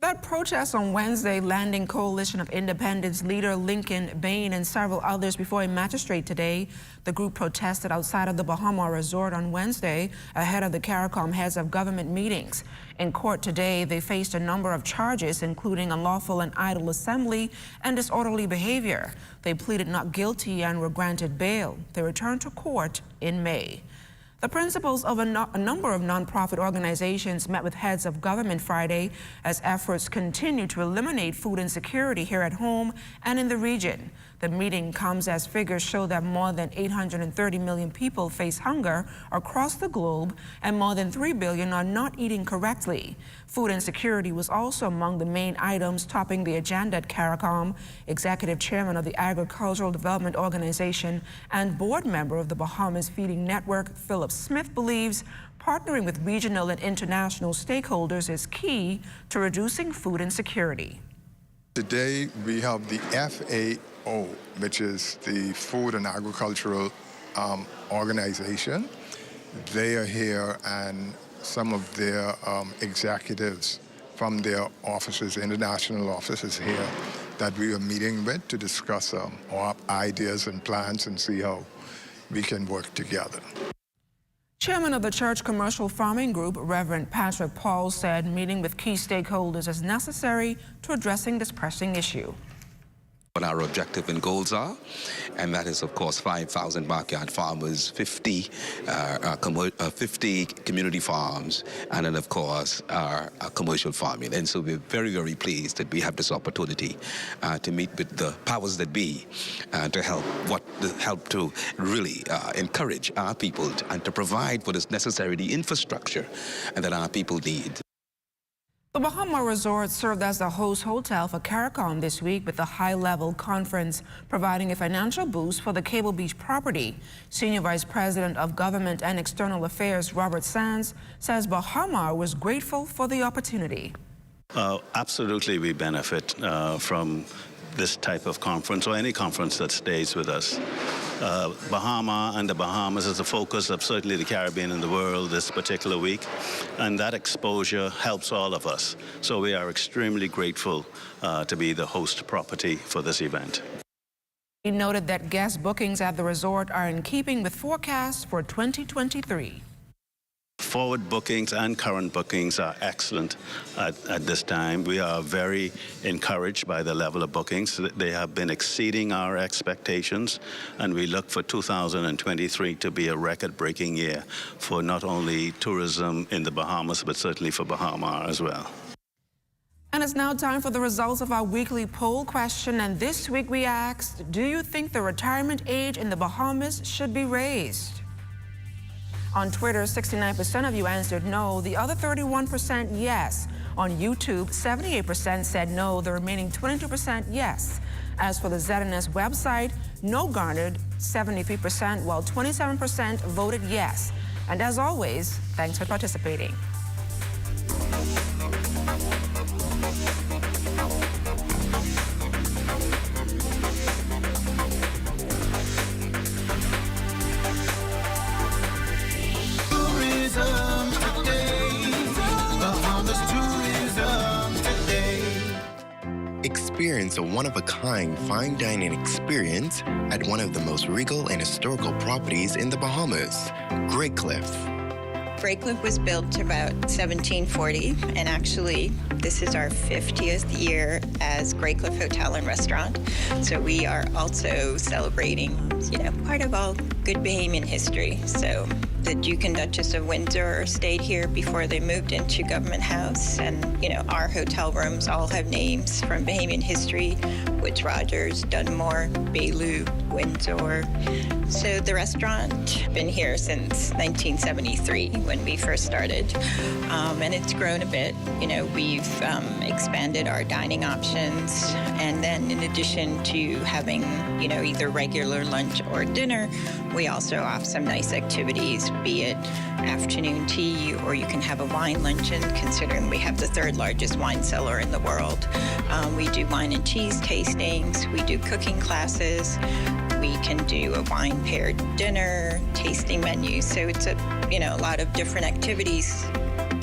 That protest on Wednesday landing Coalition of Independence leader Lincoln Bain and several others before a magistrate today. The group protested outside of the Bahamas resort on Wednesday ahead of the CARICOM heads of government meetings. In court today, they faced a number of charges, including unlawful and idle assembly and disorderly behavior. They pleaded not guilty and were granted bail. They returned to court in May. The principals of a number of nonprofit organizations met with heads of government Friday as efforts continue to eliminate food insecurity here at home and in the region. The meeting comes as figures show that more than 830 million people face hunger across the globe and more than 3 billion are not eating correctly. Food insecurity was also among the main items topping the agenda at CARICOM. Executive Chairman of the Agricultural Development Organization and board member of the Bahamas Feeding Network, Philip Smith, believes partnering with regional and international stakeholders is key to reducing food insecurity. Today we have the FAO, which is the Food and Agricultural Organization. They are here, and some of their executives from their offices, international offices here, that we are meeting with to discuss our ideas and plans and see how we can work together. Chairman of the Church Commercial Farming Group, Reverend Patrick Paul, said meeting with key stakeholders is necessary to addressing this pressing issue. What our objective and goals are, and that is, of course, 5,000 backyard farmers, 50 community farms, and then, of course, our commercial farming. And so we're very, very pleased that we have this opportunity to meet with the powers that be to help to really encourage our people and to provide what is necessary, the infrastructure that our people need. The Bahamas Resort served as the host hotel for CARICOM this week, with the high-level conference providing a financial boost for the Cable Beach property. Senior Vice President of Government and External Affairs, Robert Sands, says Bahamas was grateful for the opportunity. Absolutely, we benefit from this type of conference, or any conference that stays with us. Bahama and the Bahamas is the focus of certainly the Caribbean and the world this particular week, and that exposure helps all of us. So we are extremely grateful to be the host property for this event. He noted that guest bookings at the resort are in keeping with forecasts for 2023. forward bookings and current bookings are excellent at this time. We are very encouraged by the level of bookings. They have been exceeding our expectations, and we look for 2023 to be a record-breaking year for not only tourism in the Bahamas, but certainly for Bahamas as well. And it's now time for the results of our weekly poll question. And this week we asked, do you think the retirement age in the Bahamas should be raised? On Twitter, 69% of you answered no. The other 31% yes. On YouTube, 78% said no. The remaining 22% yes. As for the ZNS website, no garnered 73%, while 27% voted yes. And as always, thanks for participating. Experience a one-of-a-kind fine dining experience at one of the most regal and historical properties in the Bahamas, Grey Cliff. Grey Cliff was built about 1740, and actually this is our 50th year as Grey Cliff Hotel and Restaurant. So we are also celebrating, part of all good Bahamian history. So the Duke and Duchess of Windsor stayed here before they moved into Government House, and our hotel rooms all have names from Bahamian history: Woodes Rogers, Dunmore, Bailu, Windsor. So the restaurant been here since 1973 when we first started, and it's grown a bit. We've expanded our dining options, and then in addition to having either regular lunch or dinner, we also offer some nice activities, be it afternoon tea, or you can have a wine luncheon, considering we have the 3rd largest wine cellar in the world. We do wine and cheese tastings, we do cooking classes, we can do a wine-paired dinner, tasting menu. So it's a lot of different activities,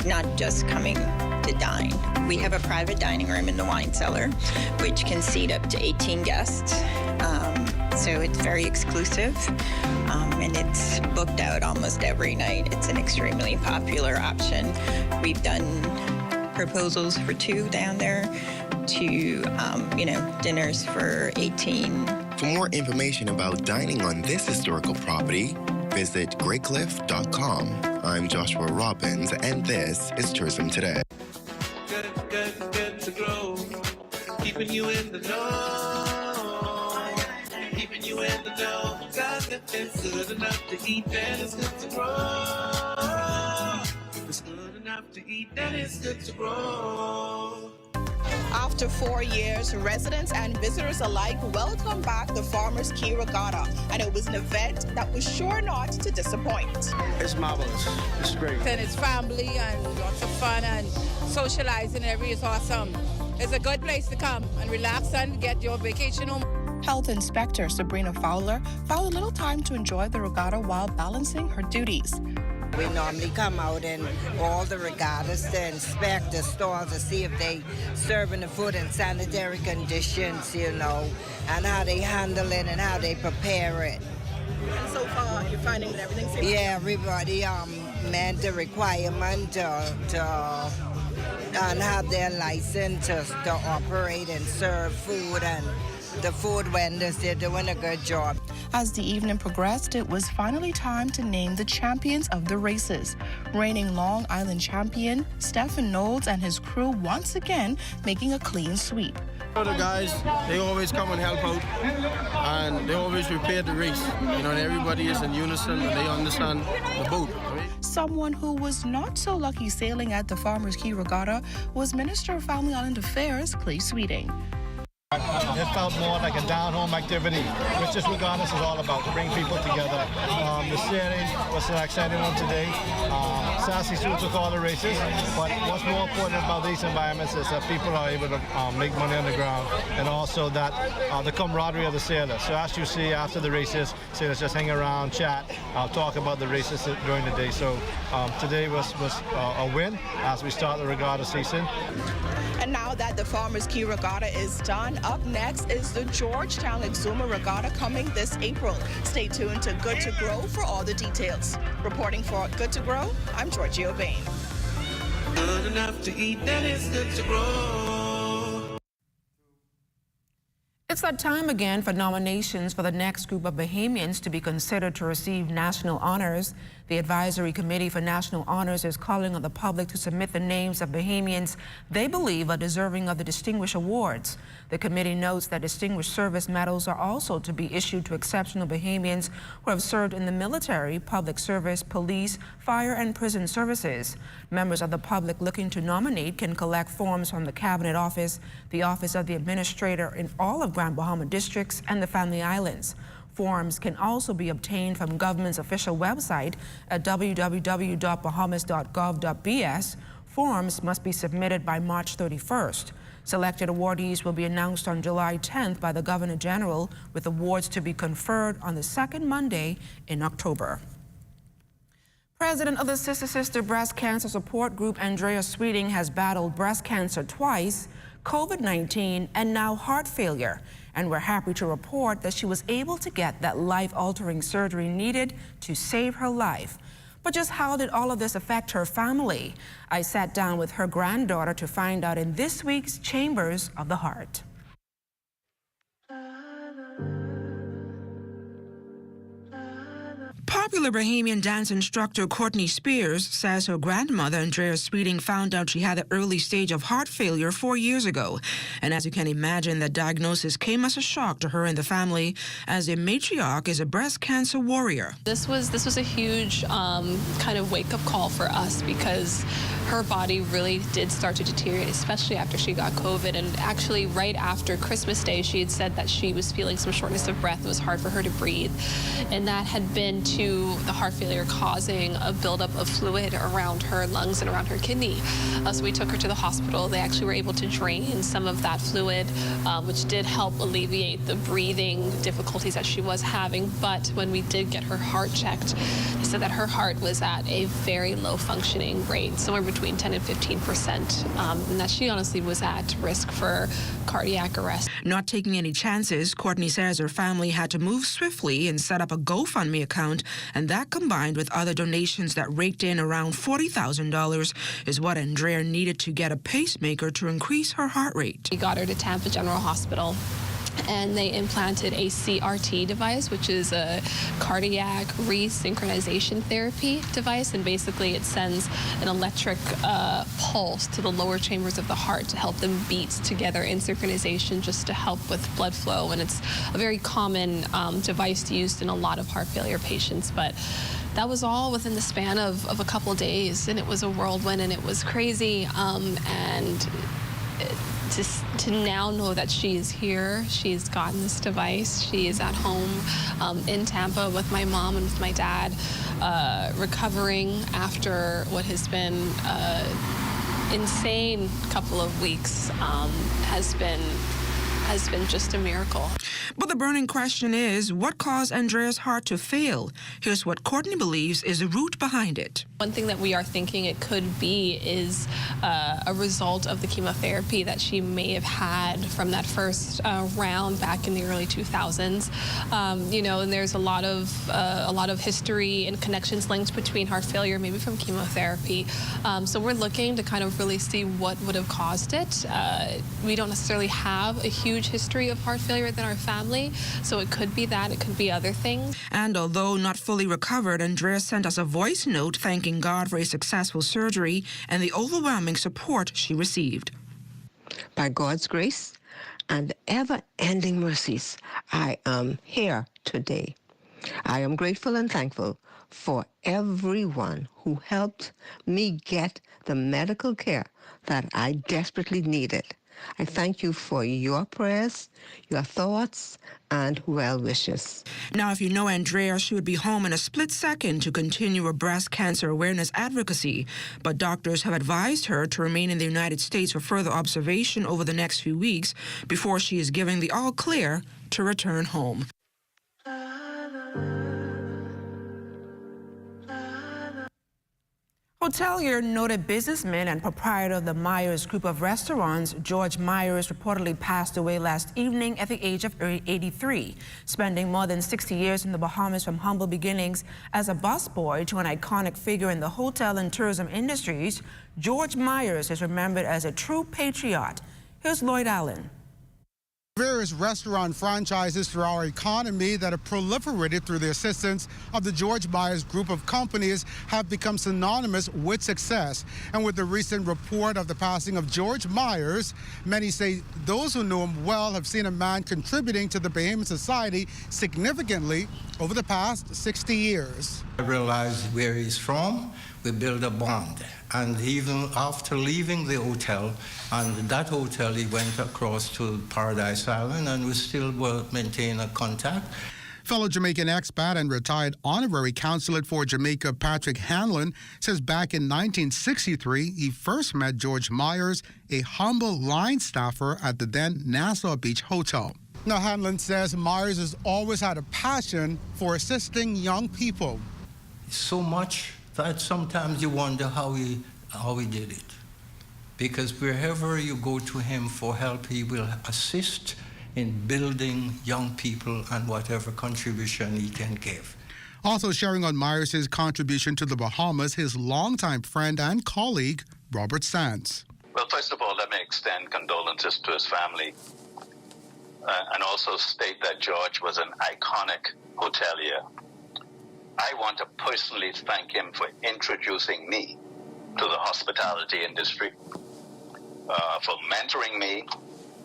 not just coming to dine. We have a private dining room in the wine cellar, which can seat up to 18 guests. So it's very exclusive, and it's booked out almost every night. It's an extremely popular option. We've done proposals for 2 down there to, dinners for 18. For more information about dining on this historical property, visit greycliff.com. I'm Joshua Robbins, and this is Tourism Today. Good to grow, keeping you in the know, keeping you in the know. God, if it's good enough to eat, then it's good to grow. If it's good enough to eat, then it's good to grow. After 4 years, residents and visitors alike welcome back the Farmers Key Regatta, and it was an event that was sure not to disappoint. It's marvelous. It's great. And it's family and lots of fun and socializing. It's awesome. It's a good place to come and relax and get your vacation home. Health Inspector Sabrina Fowler found a little time to enjoy the regatta while balancing her duties. We normally come out in all the regattas to inspect the stalls to see if they serving the food in sanitary conditions, and how they handle it and how they prepare it. And so far, you're finding that everything's safe? Yeah, everybody met the requirement and have their license to operate and serve food, and the food vendors, they're doing a good job. As the evening progressed, it was finally time to name the champions of the races. Reigning Long Island champion Stephen Knowles and his crew once again making a clean sweep. The guys, they always come and help out, and they always prepare the race. Everybody is in unison and they understand the boat. Someone who was not so lucky sailing at the Farmers Key Regatta was Minister of Family Island Affairs Clay Sweeting. It felt more like a down-home activity, which this regatta is all about, to bring people together. The sailing was an exciting one today. Sassy Sue took all the races, but what's more important about these environments is that people are able to make money on the ground, and also that the camaraderie of the sailors. So as you see after the races, sailors just hang around, chat, talk about the races during the day. So today was a win as we start the regatta season. And now that the Farmers Key Regatta is done, up next is the Georgetown Exuma Regatta coming this April. Stay tuned to Good to Grow for all the details. Reporting for Good to Grow, I'm Georgia Bain. Good enough to eat, then it's good to grow. It's that time again for nominations for the next group of Bahamians to be considered to receive national honors. The Advisory Committee for National Honors is calling on the public to submit the names of Bahamians they believe are deserving of the distinguished awards. The committee notes that distinguished service medals are also to be issued to exceptional Bahamians who have served in the military, public service, police, fire, and prison services. Members of the public looking to nominate can collect forms from the Cabinet Office, the Office of the Administrator in all of Grand Bahama districts, and the Family Islands. Forms can also be obtained from government's official website at www.bahamas.gov.bs. Forms must be submitted by March 31st. Selected awardees will be announced on July 10th by the Governor General, with awards to be conferred on the second Monday in October. President of the Sister Breast Cancer Support Group, Andrea Sweeting, has battled breast cancer twice, COVID-19, and now heart failure. And we're happy to report that she was able to get that life-altering surgery needed to save her life. But just how did all of this affect her family? I sat down with her granddaughter to find out in this week's Chambers of the Heart. Popular Bahamian dance instructor Courtney Spears says her grandmother, Andrea Sweeting, found out she had the early stage of heart failure 4 years ago. And as you can imagine, that diagnosis came as a shock to her and the family, as their matriarch is a breast cancer warrior. This was a huge kind of wake-up call for us, because her body really did start to deteriorate, especially after she got COVID. And actually, right after Christmas Day, she had said that she was feeling some shortness of breath. It was hard for her to breathe. And that had been to the heart failure causing a buildup of fluid around her lungs and around her kidney. So we took her to the hospital. They actually were able to drain some of that fluid, which did help alleviate the breathing difficulties that she was having. But when we did get her heart checked, they said that her heart was at a very low functioning rate, somewhere between 10 and 15%, and that she honestly was at risk for cardiac arrest. Not taking any chances, Courtney says her family had to move swiftly and set up a GoFundMe account, and that, combined with other donations that raked in around $40,000, is what Andrea needed to get a pacemaker to increase her heart rate. We got her to Tampa General Hospital, and they implanted a CRT device, which is a cardiac resynchronization therapy device, and basically it sends an electric pulse to the lower chambers of the heart to help them beat together in synchronization, just to help with blood flow. And it's a very common device used in a lot of heart failure patients. But that was all within the span of a couple days, and it was a whirlwind, and it was crazy. To now know that she is here, she's gotten this device, she is at home in Tampa with my mom and with my dad, recovering after what has been insane couple of weeks, has been just a miracle. But the burning question is, what caused Andrea's heart to fail? Here's what Courtney believes is the root behind it. One thing that we are thinking it could be is a result of the chemotherapy that she may have had from that first round back in the early 2000s. You know, and there's a lot of history and connections linked between heart failure, maybe from chemotherapy. So we're looking to kind of really see what would have caused it. We don't necessarily have a huge history of heart failure within our family, so it could be that, it could be other things. And although not fully recovered, Andrea sent us a voice note thanking God for a successful surgery and the overwhelming support she received. By God's grace and ever-ending mercies, I am here today. I am grateful and thankful for everyone who helped me get the medical care that I desperately needed. I thank you for your prayers, your thoughts, and well wishes. Now, if you know Andrea, she would be home in a split second to continue her breast cancer awareness advocacy. But doctors have advised her to remain in the United States for further observation over the next few weeks before she is given the all clear to return home. Hotelier, noted businessman and proprietor of the Myers Group of Restaurants, George Myers, reportedly passed away last evening at the age of 83. Spending more than 60 years in the Bahamas from humble beginnings as a busboy to an iconic figure in the hotel and tourism industries, George Myers is remembered as a true patriot. Here's Lloyd Allen. Various restaurant franchises through our economy that have proliferated through the assistance of the George Myers Group of companies have become synonymous with success. And with the recent report of the passing of George Myers, many say those who knew him well have seen a man contributing to the Bahamian society significantly over the past 60 years. I realized where he's from. We build a bond. And even after leaving the hotel, and that hotel, he went across to Paradise Island, and we still will maintain a contact. Fellow Jamaican expat and retired honorary consulate for Jamaica, Patrick Hanlon, says back in 1963, he first met George Myers, a humble line staffer at the then Nassau Beach Hotel. Now, Hanlon says Myers has always had a passion for assisting young people. So much that sometimes you wonder how he did it. Because wherever you go to him for help, he will assist in building young people and whatever contribution he can give. Also sharing on Myers' contribution to the Bahamas, his longtime friend and colleague, Robert Sands. Well, first of all, let me extend condolences to his family and also state that George was an iconic hotelier. I want to personally thank him for introducing me to the hospitality industry, for mentoring me,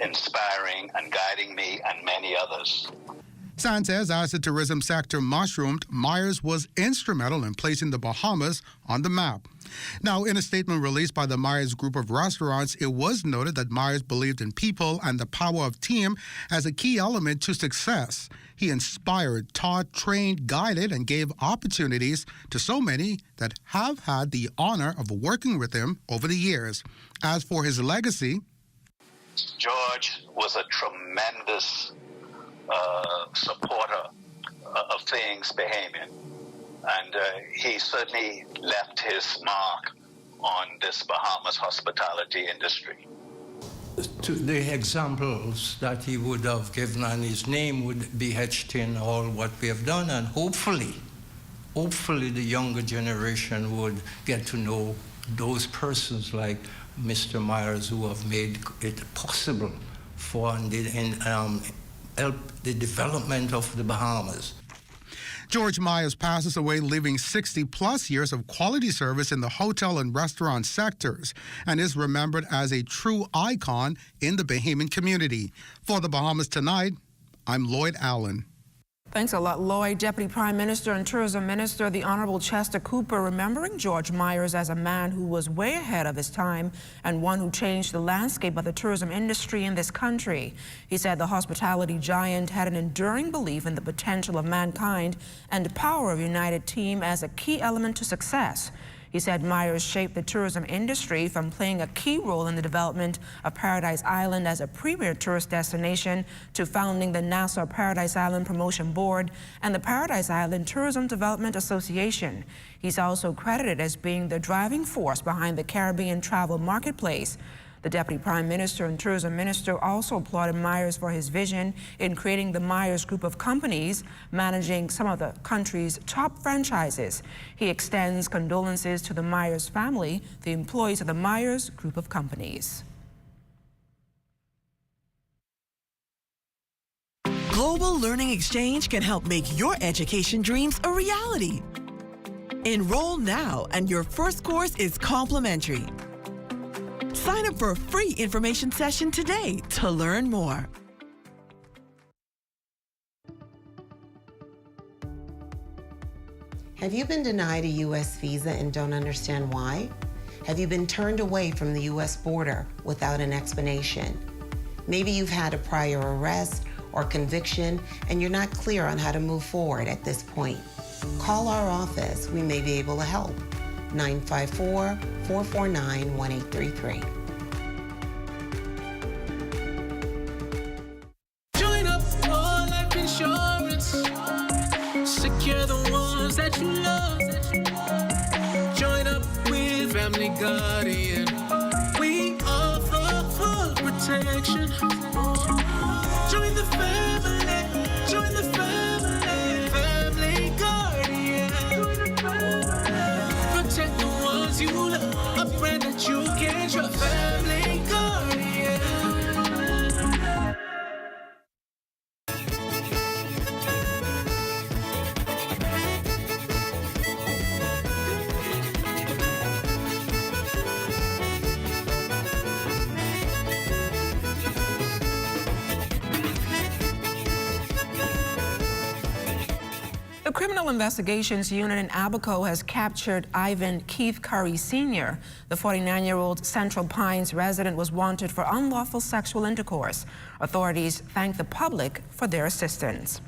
inspiring and guiding me, and many others. Sands says as the tourism sector mushroomed, Myers was instrumental in placing the Bahamas on the map. Now, in a statement released by the Myers Group of Restaurants, it was noted that Myers believed in people and the power of team as a key element to success. He inspired, taught, trained, guided, and gave opportunities to so many that have had the honor of working with him over the years. As for his legacy, George was a tremendous supporter of things Bahamian, and he certainly left his mark on this Bahamas hospitality industry. To the examples that he would have given, and his name would be etched in all what we have done, and hopefully the younger generation would get to know those persons like Mr. Myers who have made it possible for help the development of the Bahamas. George Myers passes away, leaving 60-plus years of quality service in the hotel and restaurant sectors, and is remembered as a true icon in the Bahamian community. For the Bahamas Tonight, I'm Lloyd Allen. Thanks a lot, Lloyd. Deputy Prime Minister and Tourism Minister, the Honorable Chester Cooper, remembering George Myers as a man who was way ahead of his time and one who changed the landscape of the tourism industry in this country. He said the hospitality giant had an enduring belief in the potential of mankind and the power of a united team as a key element to success. He said Myers shaped the tourism industry from playing a key role in the development of Paradise Island as a premier tourist destination to founding the Nassau Paradise Island Promotion Board and the Paradise Island Tourism Development Association. He's also credited as being the driving force behind the Caribbean travel marketplace. The Deputy Prime Minister and Tourism Minister also applauded Myers for his vision in creating the Myers Group of companies, managing some of the country's top franchises. He extends condolences to the Myers family, the employees of the Myers Group of companies. Global Learning Exchange can help make your education dreams a reality. Enroll now, and your first course is complimentary. Sign up for a free information session today to learn more. Have you been denied a U.S. visa and don't understand why? Have you been turned away from the U.S. border without an explanation? Maybe you've had a prior arrest or conviction and you're not clear on how to move forward at this point. Call our office. We may be able to help. 954-449-1833. Join up for life insurance. Secure the ones that you love. Join up with family guardian. We offer full protection. Join the family, join the family, family guardian. Protect the ones you love, a friend that you can trust, family guardian. The Criminal Investigations Unit in Abaco has captured Ivan Keith Curry Sr. The 49-year-old Central Pines resident was wanted for unlawful sexual intercourse. Authorities thank the public for their assistance.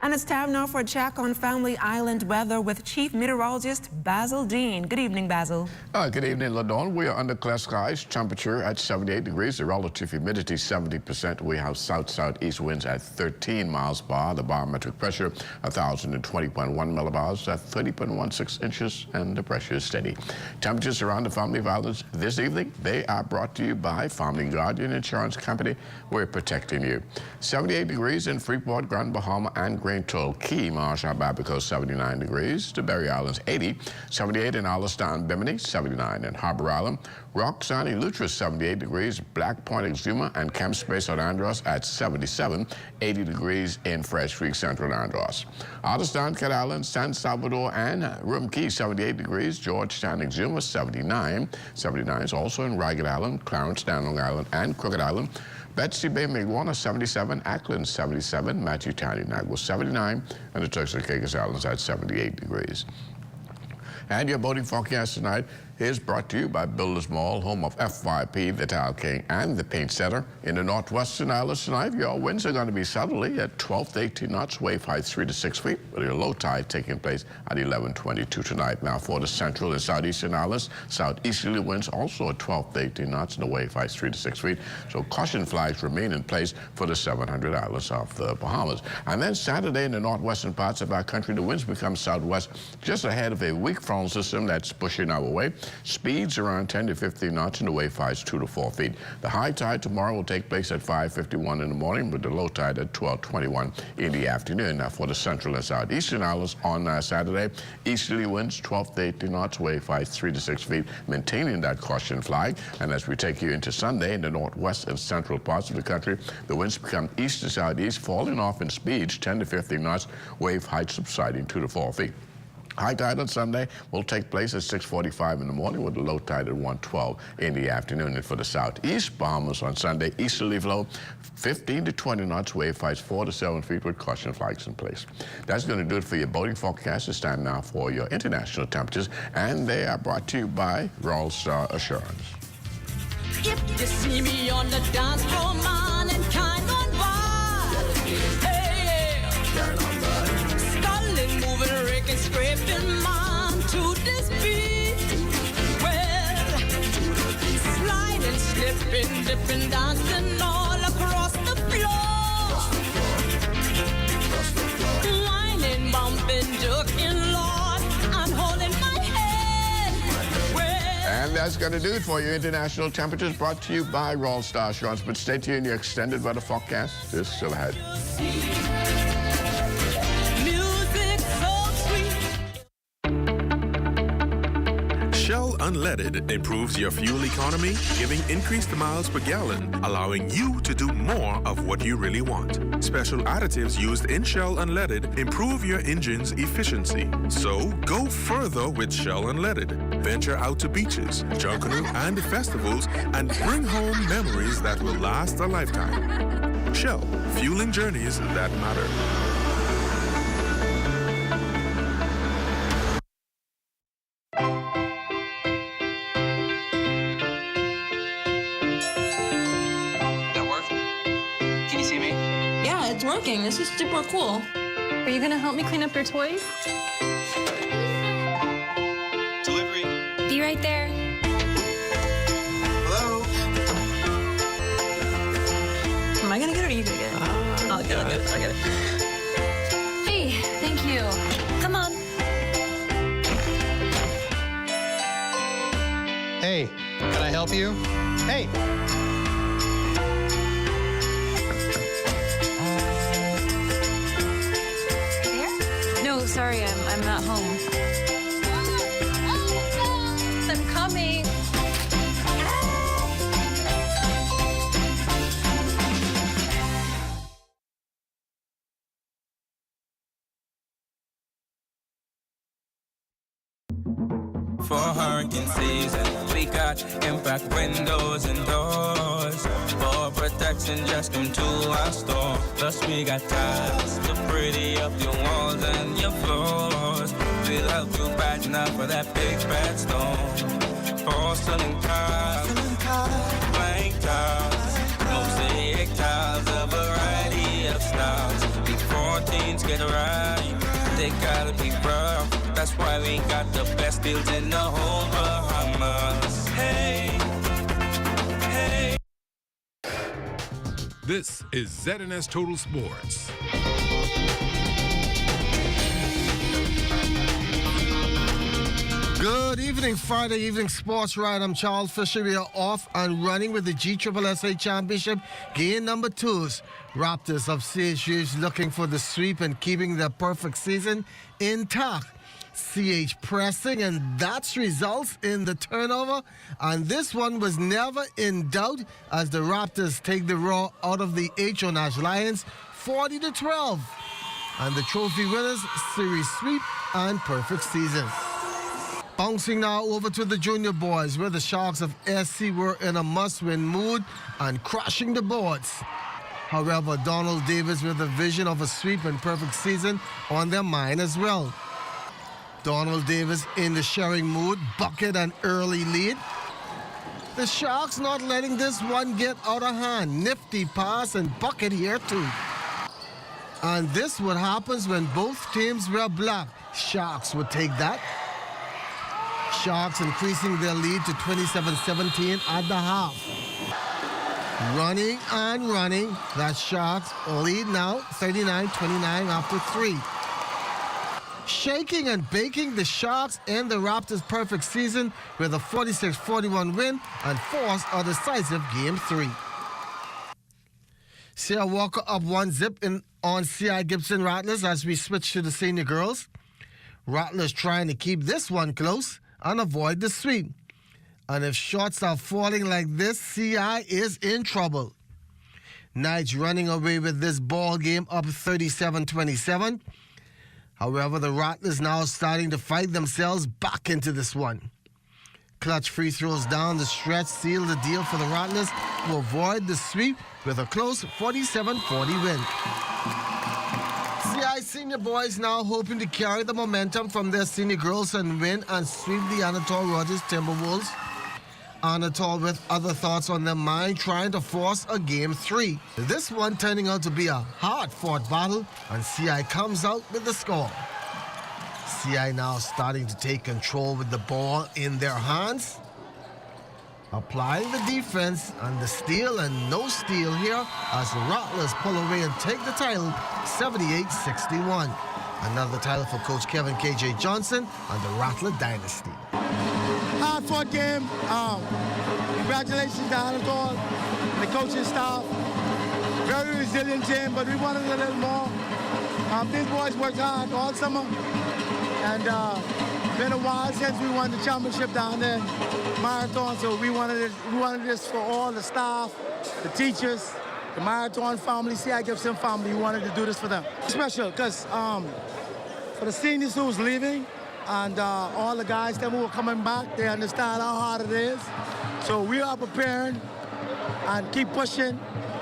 And it's time now for a check on Family Island weather with Chief Meteorologist Basil Dean. Good evening, Basil. Good evening, LaDawn. We are under clear skies. Temperature at 78 degrees. The relative humidity 70%. We have south-southeast winds at 13 miles per hour. The barometric pressure 1,020.1 millibars at 30.16 inches, and the pressure is steady. Temperatures around the Family of Islands this evening, they are brought to you by Family Guardian Insurance Company. We're protecting you. 78 degrees in Freeport, Grand Bahama, and Grand Key, Marshall, Abaco, 79 degrees. The Berry Islands, 80. 78 in Alliston, Bimini, 79 in Harbor Island. Rock Sunny, Lutris, 78 degrees. Black Point, Exuma, and Camp Space on Andros at 77. 80 degrees in Fresh Creek, Central Andros. Alliston, Cat Island, San Salvador, and Rum Key, 78 degrees. Georgetown, Exuma, 79. 79 is also in Ragged Island, Clarence, Long Island, and Crooked Island. Betsy Bay, Miguana, 77, Ackland, 77, Matthew Tiny, Nagua, 79, and the Turks and Caicos Islands at 78 degrees. And your boating forecast tonight is brought to you by Builders Mall, home of F5P, the Tile King, and the Paint Center. In the northwestern islands tonight, your winds are going to be southerly at 12 to 18 knots, wave height 3 to 6 feet, with your low tide taking place at 11:22 tonight. Now for the central and southeastern islands, southeasterly winds also at 12 to 18 knots, and the wave height 3 to 6 feet. So caution flags remain in place for the 700 islands of the Bahamas. And then Saturday in the northwestern parts of our country, the winds become southwest just ahead of a weak frontal system that's pushing our way. Speeds around 10 to 15 knots, and the wave heights 2 to 4 feet. The high tide tomorrow will take place at 5:51 in the morning, with the low tide at 12:21 in the afternoon. Now for the central and southeastern islands on Saturday, easterly winds 12 to 18 knots, wave heights 3 to 6 feet, maintaining that caution flag. And as we take you into Sunday in the northwest and central parts of the country, the winds become east to southeast, falling off in speeds 10 to 15 knots, wave heights subsiding 2 to 4 feet. High tide on Sunday will take place at 6:45 in the morning, with the low tide at 1:12 in the afternoon. And for the southeast Bahamas on Sunday, easterly flow 15 to 20 knots, wave heights 4 to 7 feet, with caution flags in place. That's going to do it for your boating forecast. It's time now for your international temperatures, and they are brought to you by Royal Star Assurance. If you see me on the dance floor, man, and kind on wild, hey, sculling, moving, raking, scraping, man, to this beat. Well, sliding, slipping, dipping, dancing all across the floor. Whining, bumping, ducking, Lord, I'm holding my head. Well, And that's going to do it for your international temperatures, brought to you by Royal Star Assurance. But stay tuned, your extended weather forecast is still ahead. Shell Unleaded improves your fuel economy, giving increased miles per gallon, allowing you to do more of what you really want. Special additives used in Shell Unleaded improve your engine's efficiency. So go further with Shell Unleaded. Venture out to beaches, Junkanoo, and festivals, and bring home memories that will last a lifetime. Shell, fueling journeys that matter. This is super cool. Are you gonna help me clean up your toys? Delivery. Be right there. Hello? Am I gonna get it or are you gonna get it? I'll get it. I'll get it. Hey, thank you. Come on. Hey, can I help you? Hey. No, sorry, I'm not home. I'm coming. For hurricane season, we got impact windows and doors. For protection, just come to our store. Plus we got tiles to pretty up your walls and your floors. We'll help you brighten up for that big bad storm. Porcelain tiles, blank tiles, mosaic tiles, a variety of styles. Before teens get right, they gotta be rough. That's why we got the best deals in the whole Bahamas. Hey, hey. This is ZNS Total Sports. Good evening, Friday evening sports ride. I'm Charles Fisher. We are off and running with the GSSA Championship game number 2s. Raptors of CHU's looking for the sweep and keeping their perfect season intact. CH pressing, and that results in the turnover. And this one was never in doubt as the Raptors take the raw out of the H.O. Nash Lions 40-12. And the trophy winners, series sweep and perfect season. Bouncing now over to the junior boys, where the Sharks of SC were in a must-win mood and crushing the boards. However, Donald Davis with a vision of a sweep and perfect season on their mind as well. Donald Davis in the sharing mood, bucket and early lead. The Sharks not letting this one get out of hand. Nifty pass and bucket here too. And this what happens when both teams wear black. Sharks would take that. Sharks increasing their lead to 27-17 at the half. Running and running. That Sharks lead now 39-29 after 3. Shaking and baking, the Sharks end the Raptors' perfect season with a 46-41 win and force a decisive Game 3. Sierra Walker up 1-0 on C.I. Gibson Rattlers as we switch to the senior girls. Rattlers trying to keep this one close and avoid the sweep. And if shots are falling like this, C.I. is in trouble. Knights running away with this ball game up 37-27. However, the Rattlers now starting to fight themselves back into this one. Clutch free throws down the stretch seal the deal for the Rattlers to avoid the sweep with a close 47-40 win. CI senior boys now hoping to carry the momentum from their senior girls and win and sweep the Anatole Rogers Timberwolves. Anatole with other thoughts on their mind, trying to force a Game 3. This one turning out to be a hard-fought battle, and CI comes out with the score. CI now starting to take control with the ball in their hands. Applying the defense and the steal and no steal here as the Rattlers pull away and take the title 78-61. Another title for Coach Kevin K.J. Johnson and the Rattler Dynasty. Hard-fought game. Congratulations to Anatole, the coaching staff. Very resilient team, but we wanted a little more. These boys worked hard all summer, and been a while since we won the championship down there, Marathon. So we wanted this for all the staff, the teachers, the Marathon family, C.I. Gibson family. We wanted to do this for them. Special, because for the seniors who was leaving, and all the guys that were coming back, they understand how hard it is. So we are preparing and keep pushing.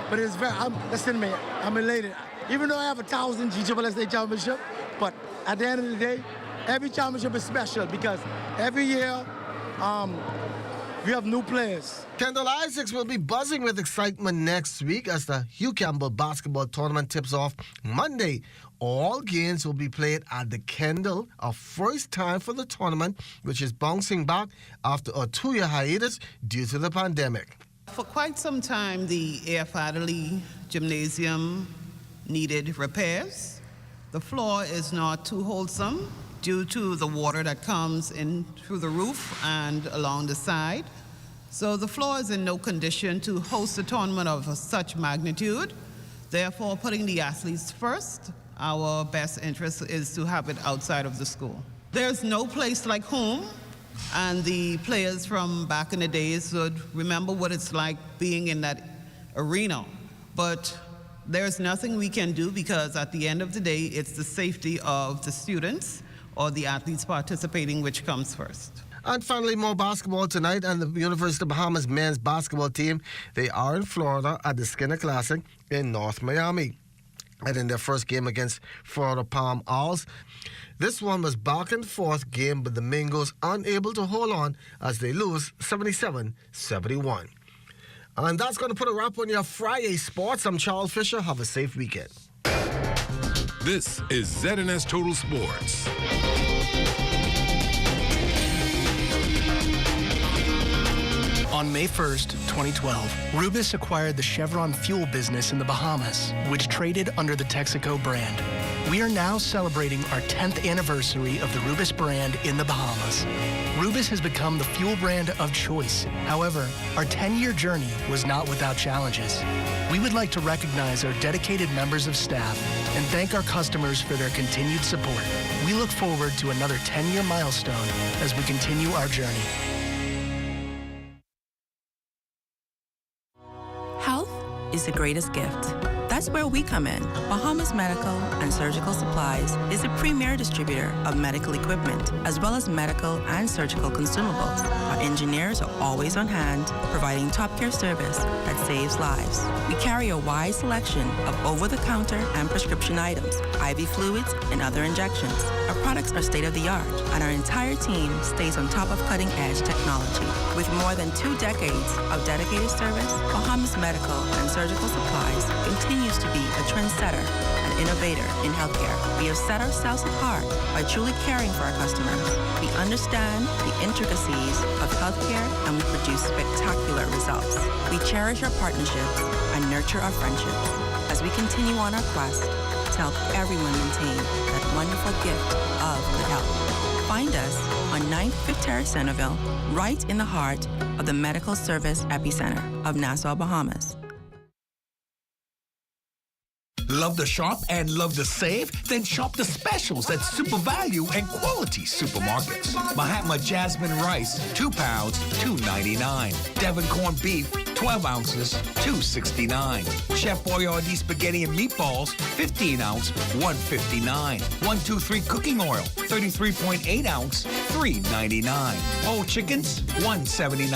But it's very, listen to me, I'm elated. Even though I have 1,000 GSSA championship, but at the end of the day, every championship is special because every year we have new players. Kendall Isaacs will be buzzing with excitement next week as the Hugh Campbell basketball tournament tips off Monday. All games will be played at the Kendall, a first time for the tournament, which is bouncing back after a 2-year hiatus due to the pandemic. For quite some time, the AF Adderley Gymnasium needed repairs. The floor is not too wholesome, due to the water that comes in through the roof and along the side. So the floor is in no condition to host a tournament of such magnitude. Therefore, putting the athletes first, our best interest is to have it outside of the school. There's no place like home, and the players from back in the days would remember what it's like being in that arena. But there's nothing we can do because at the end of the day, it's the safety of the students or the athletes participating which comes first. And finally, more basketball tonight, and the University of Bahamas men's basketball team, they are in Florida at the Skinner Classic in North Miami. And in their first game against Florida Palm Owls, this one was back and forth game, but the Mingos unable to hold on as they lose 77-71. And that's going to put a wrap on your Friday sports. I'm Charles Fisher. Have a safe weekend. This is ZNS Total Sports. On May 1st, 2012, Rubis acquired the Chevron fuel business in the Bahamas, which traded under the Texaco brand. We are now celebrating our 10th anniversary of the Rubis brand in the Bahamas. Rubis has become the fuel brand of choice. However, our 10-year journey was not without challenges. We would like to recognize our dedicated members of staff and thank our customers for their continued support. We look forward to another 10-year milestone as we continue our journey. Health is the greatest gift. That's where we come in. Bahamas Medical and Surgical Supplies is a premier distributor of medical equipment, as well as medical and surgical consumables. Our engineers are always on hand, providing top care service that saves lives. We carry a wide selection of over-the-counter and prescription items, IV fluids, and other injections. Our products are state-of-the-art, and our entire team stays on top of cutting-edge technology. With more than 2 decades of dedicated service, Bahamas Medical and Surgical Supplies continues to be a trendsetter and innovator in healthcare. We have set ourselves apart by truly caring for our customers. We understand the intricacies of healthcare, and we produce spectacular results. We cherish our partnerships and nurture our friendships as we continue on our quest to help everyone maintain that wonderful gift of good health. Find us on 9th Fifth Terrace, Centerville, right in the heart of the medical service epicenter of Nassau, Bahamas. Love to shop and love to save? Then shop the specials at Super Value and Quality Supermarkets. Mahatma Jasmine Rice, 2 pounds, $2.99. Devon Corned Beef, 12 ounces, $2.69. Chef Boyardee Spaghetti and Meatballs, 15 ounce, $1.59. 123 Cooking Oil, 33.8 ounce, $3.99. Whole chickens, $1.79.